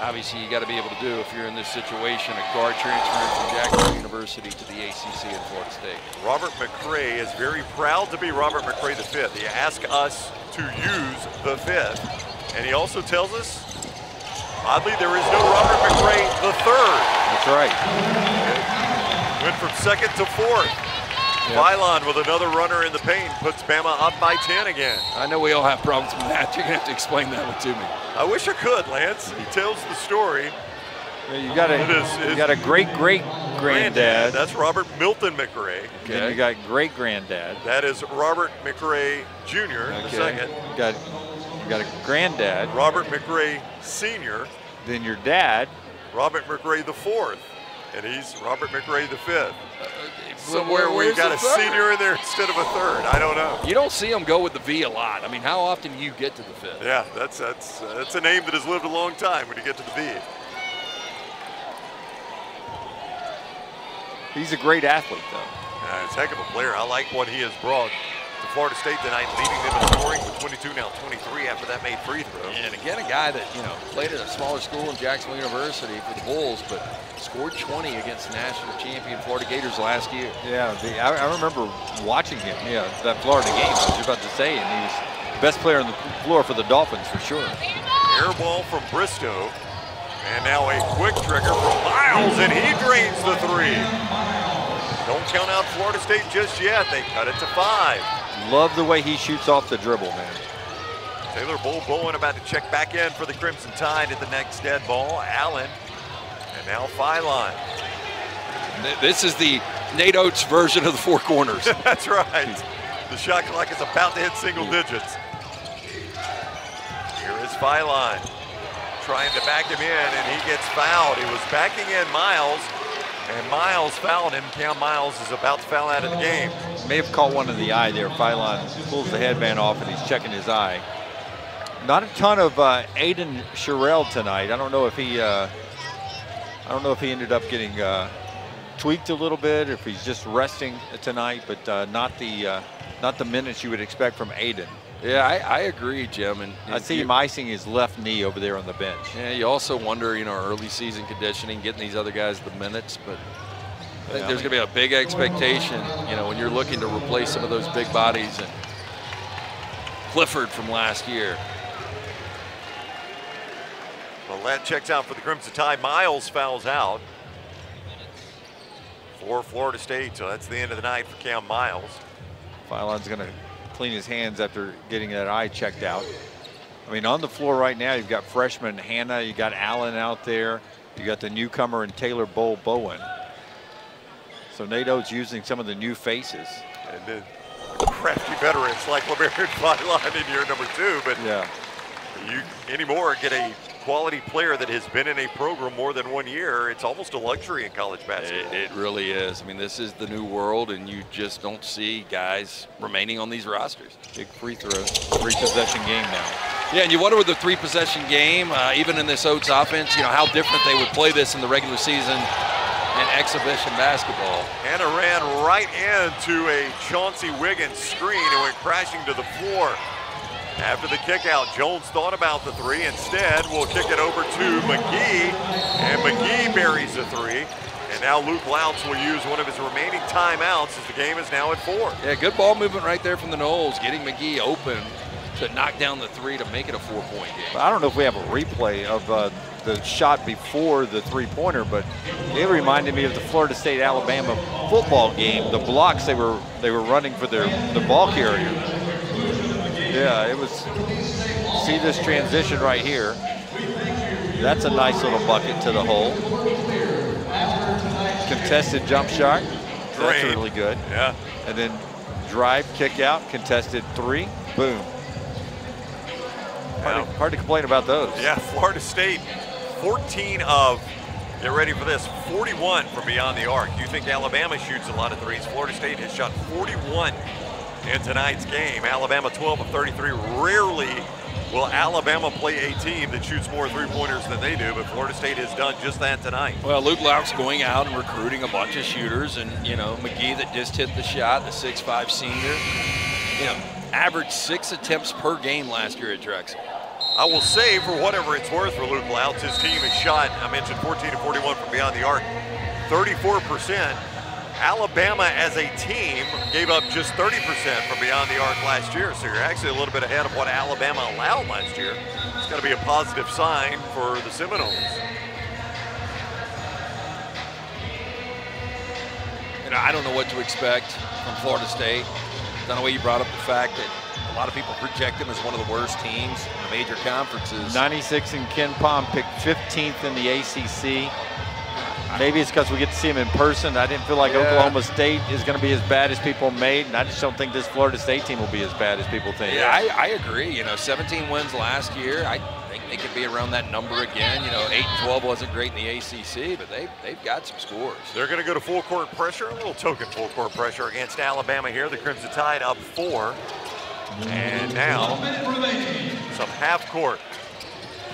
Obviously, you got to be able to do if you're in this situation, a guard transferring from Jacksonville University to the ACC in Florida State. Robert McRae is very proud to be Robert McRae V. He asked us to use the 5th. And he also tells us, oddly, there is no Robert McRae III. That's right. Went from 2nd to 4th. Yep. Philon with another runner in the paint puts Bama up by 10 again. I know we all have problems with that. You're going to have to explain that one to me. I wish I could, Lance. He tells the story. Yeah, you got a great-great-granddad. That's Robert Milton McRae. Okay. Then you got great-granddad. That is Robert McRae Jr., the second. You got a granddad. Robert McRae Sr. Then your dad. Robert McRae IV. And he's Robert McRae V. Somewhere we've got a senior in there instead of a third. I don't know. You don't see him go with the V a lot. I mean, how often do you get to the 5th? Yeah, that's a name that has lived a long time when you get to the V. He's a great athlete, though. Yeah, he's a heck of a player. I like what he has brought to Florida State tonight, leading them in scoring with 22, now 23 after that made free throw. And again, a guy that, played at a smaller school in Jacksonville University for the Bulls, but scored 20 against national champion Florida Gators last year. Yeah, I remember watching him, that Florida game, I was about to say, and he was the best player on the floor for the Dolphins for sure. Air ball from Bristow, and now a quick trigger from Miles, and he drains the 3. Don't count out Florida State just yet. They cut it to 5. Love the way he shoots off the dribble, man. Taylor Bowen about to check back in for the Crimson Tide at the next dead ball. Allen, and now Philon. This is the Nate Oates version of the four corners. That's right. The shot clock is about to hit single digits. Here is Philon trying to back him in, and he gets fouled. He was backing in Miles, and Miles fouled him. Cam Miles is about to foul out of the game. May have caught one in the eye there. Philon pulls the headband off, and he's checking his eye. Not a ton of Aiden Sherrill tonight. I don't know if he ended up getting tweaked a little bit, if he's just resting tonight, but not the minutes you would expect from Aiden. Yeah, I agree, Jim. And I see him icing his left knee over there on the bench. Yeah, you also wonder, early season conditioning, getting these other guys the minutes, but I think there's going to be a big expectation, when you're looking to replace some of those big bodies. And Clifford from last year. Well, that checks out for the Crimson Tide. Miles fouls out for Florida State, so that's the end of the night for Cam Miles. Philon's going to clean his hands after getting that eye checked out. I mean, on the floor right now, you've got freshman Hannah, you got Allen out there, you got the newcomer and Taylor Bowen. So Nate Oates using some of the new faces. And then crafty veterans like LeBaron Philon in year number 2, but yeah, you anymore get a quality player that has been in a program more than 1 year. It's almost a luxury in college basketball. It really is. I mean, this is the new world, and you just don't see guys remaining on these rosters. Big free throw, 3-possession game now. Yeah, and you wonder with the 3-possession game, even in this Oates offense, how different they would play this in the regular season and exhibition basketball. Hannah ran right into a Chauncey Wiggins screen and went crashing to the floor. After the kick out, Jones thought about the 3. Instead, we'll kick it over to McGee, and McGee buries the 3. And now Luke Louts will use one of his remaining timeouts as the game is now at 4. Yeah, good ball movement right there from the Noles, getting McGee open to knock down the 3 to make it a 4-point game. I don't know if we have a replay of the shot before the 3-pointer, but it reminded me of the Florida State-Alabama football game, the blocks they were running for the ball carrier. Yeah, it was, see this transition right here. That's a nice little bucket to the hole. Contested jump shot. That's really good. Yeah. And then drive, kick out, contested 3, boom. Hard to complain about those. Yeah, Florida State, 14 of, get ready for this, 41 from beyond the arc. You think Alabama shoots a lot of threes. Florida State has shot 41 in tonight's game. Alabama 12 of 33. Rarely will Alabama play a team that shoots more three-pointers than they do, but Florida State has done just that tonight. Well, Luke Louts going out and recruiting a bunch of shooters, and McGee that just hit the shot, the 6'5" senior, averaged 6 attempts per game last year at Drexel. I will say, for whatever it's worth for Luke Louts, his team has shot, I mentioned 14 of 41 from beyond the arc, 34%. Alabama as a team gave up just 30% from beyond the arc last year, so you're actually a little bit ahead of what Alabama allowed last year. It's got to be a positive sign for the Seminoles. I don't know what to expect from Florida State. Dunaway, you brought up the fact that a lot of people project them as one of the worst teams in the major conferences. 96 and Ken Pom picked 15th in the ACC. Maybe it's because we get to see him in person. I didn't feel like Oklahoma State is going to be as bad as people made, and I just don't think this Florida State team will be as bad as people think. Yeah, I agree. 17 wins last year. I think they could be around that number again. 8-12 wasn't great in the ACC, but they've got some scores. They're going to go to full court pressure, a little token full court pressure against Alabama here. The Crimson Tide up 4. And now some half court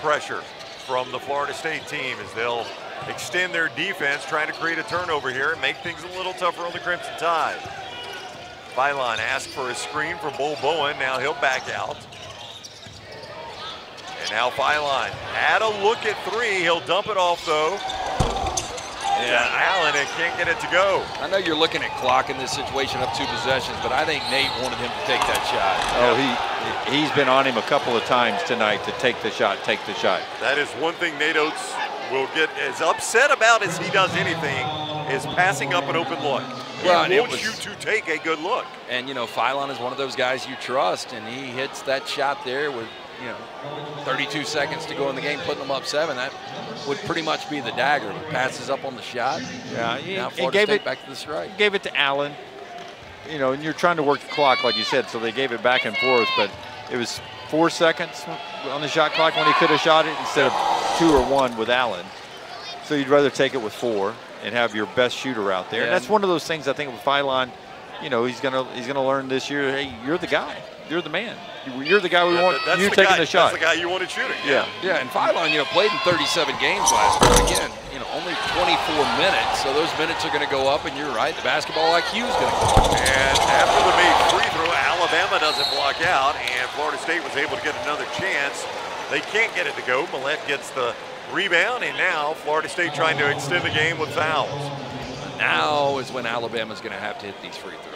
pressure from the Florida State team as they'll extend their defense, trying to create a turnover here and make things a little tougher on the Crimson Tide. Philon asked for a screen from Bowen. Now he'll back out. And now Philon had a look at 3. He'll dump it off though. Yeah, Allen can't get it to go. I know you're looking at clock in this situation up 2 possessions, but I think Nate wanted him to take that shot. Oh, he's been on him a couple of times tonight to take the shot, take the shot. That is one thing Nate Oates will get as upset about as he does anything. is passing up an open look. Well, He wants you to take a good look. And, you know, Philon is one of those guys you trust, and he hits that shot there with, you know, 32 seconds to go in the game, putting them up 7. That would pretty much be the dagger. He passes up on the shot. Yeah, Now he Florida gave State it back to the strike. He gave it to Allen. You know, and you're trying to work the clock, like you said, so they gave it back and forth, but it was 4 seconds on the shot clock when he could have shot it instead of 2 or 1 with Allen. So you'd rather take it with 4 and have your best shooter out there. Yeah. And that's one of those things I think with Philon, you know, he's gonna learn this year. Hey, you're the guy. You're the man. You're the guy we want. You taking the shot. That's the guy you wanted shooting. Yeah. Yeah, and Philon, you know, played in 37 games last year. Again, you know, only 24 minutes, so those minutes are going to go up, and you're right, the basketball IQ is going to go up. And after the made free throw, Alabama doesn't block out, and Florida State was able to get another chance. They can't get it to go. Millett gets the rebound, and now Florida State trying to extend the game with fouls. Now is when Alabama's going to have to hit these free throws.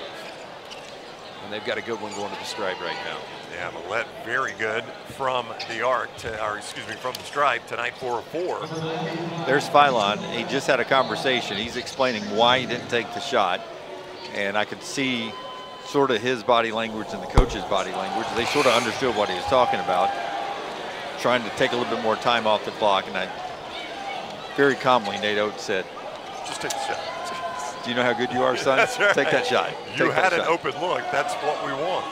And they've got a good one going to the stripe right now. Yeah, Millett very good from the arc, from the stripe tonight, 4 of 4. There's Philon. He just had a conversation. He's explaining why he didn't take the shot, and I could see sort of his body language and the coach's body language. They sort of understood what he was talking about, trying to take a little bit more time off the clock. And very calmly, Nate Oates said, "Just take the shot. Do you know how good you are, son? That's right. Take that shot. You had an open look. That's what we want."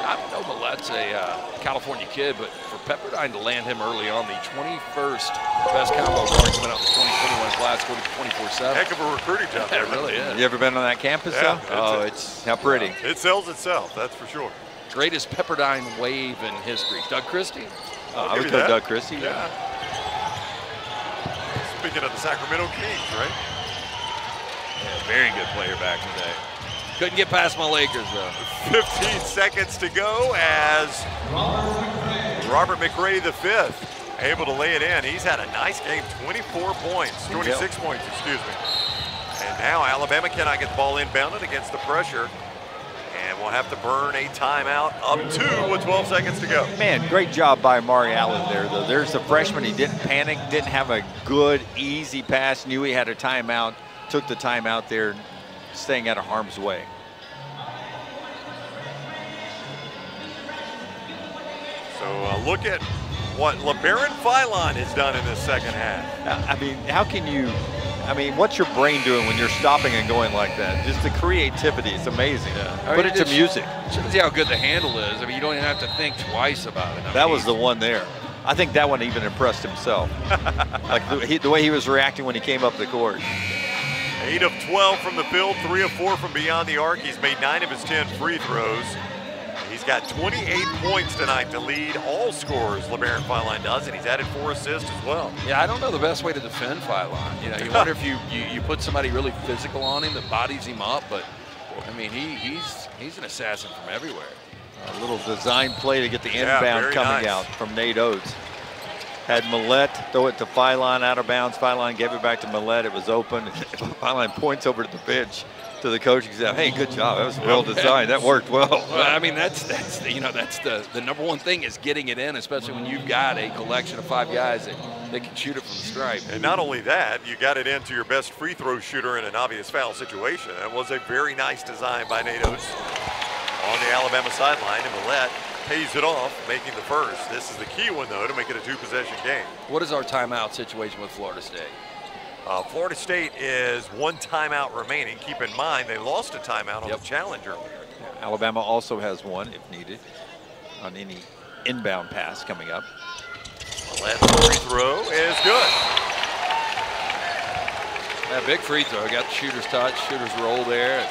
I know Millett's a California kid, but for Pepperdine to land him early on, the 21st best combo guard coming out in the 2021 class, scored 24-7. Heck of a recruiting job. It really is. You ever been on that campus, Yeah, though? It's how pretty. It sells itself, that's for sure. Greatest Pepperdine wave in history. Doug Christie? I would go Doug Christie. Yeah. Speaking of the Sacramento Kings, right? Yeah, very good player back in the day. Couldn't get past my Lakers, though. 15 seconds to go as Robert McRae V able to lay it in. He's had a nice game, 24 points, 26 points, excuse me. And now Alabama cannot get the ball inbounded against the pressure. And we'll have to burn a timeout up 2 with 12 seconds to go. Man, great job by Amari Allen there, though. There's the freshman. He didn't panic, didn't have a good, easy pass, knew he had a timeout, took the timeout there, staying out of harm's way. So look at what LeBaron Philon has done in this second half. I mean, how can you, what's your brain doing when you're stopping and going like that? Just the creativity, it's amazing. Yeah. Put it to music. Shows you how good the handle is. I mean, you don't even have to think twice about it. That was the one there. I think that one even impressed himself. Like the way he was reacting when he came up the court. 8 of 12 from the field, 3 of 4 from beyond the arc. He's made 9 of his 10 free throws. He's got 28 points tonight to lead all scorers, LeBaron Philon does, and he's added 4 assists as well. Yeah, I don't know the best way to defend Philon. You know, you wonder if you put somebody really physical on him that bodies him up, but I mean, he's an assassin from everywhere. A little design play to get the inbound coming out from Nate Oates. Had Millett throw it to Philon out of bounds. Philon gave it back to Millett. It was open. Philon points over to the bench to the coaching staff. Hey, good job. That was well designed. That worked well. Well, I mean, that's the number one thing is getting it in, especially when you've got a collection of 5 guys that can shoot it from the stripe. And not only that, you got it into your best free throw shooter in an obvious foul situation. That was a very nice design by Nate Oates on the Alabama sideline, and Millett pays it off, making the first. This is the key one, though, to make it a 2-possession game. What is our timeout situation with Florida State? Florida State is 1 timeout remaining. Keep in mind, they lost a timeout on the challenger. Alabama also has one, if needed, on any inbound pass coming up. Millett's free throw is good. Yeah, big free throw. Got the shooter's touch, shooter's roll there.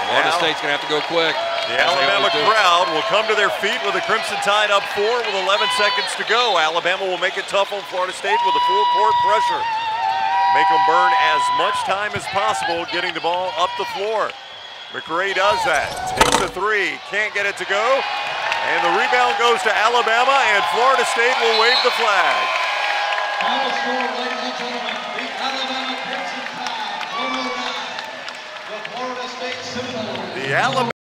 Florida State's going to have to go quick. The Alabama crowd will come to their feet with the Crimson Tide up 4 with 11 seconds to go. Alabama will make it tough on Florida State with a full court pressure. Make them burn as much time as possible getting the ball up the floor. McRae does that. Takes the 3. Can't get it to go. And the rebound goes to Alabama, and Florida State will wave the flag. Final score, ladies and gentlemen, the Alabama Crimson Tide, 109. The Florida State Seminoles. The Alabama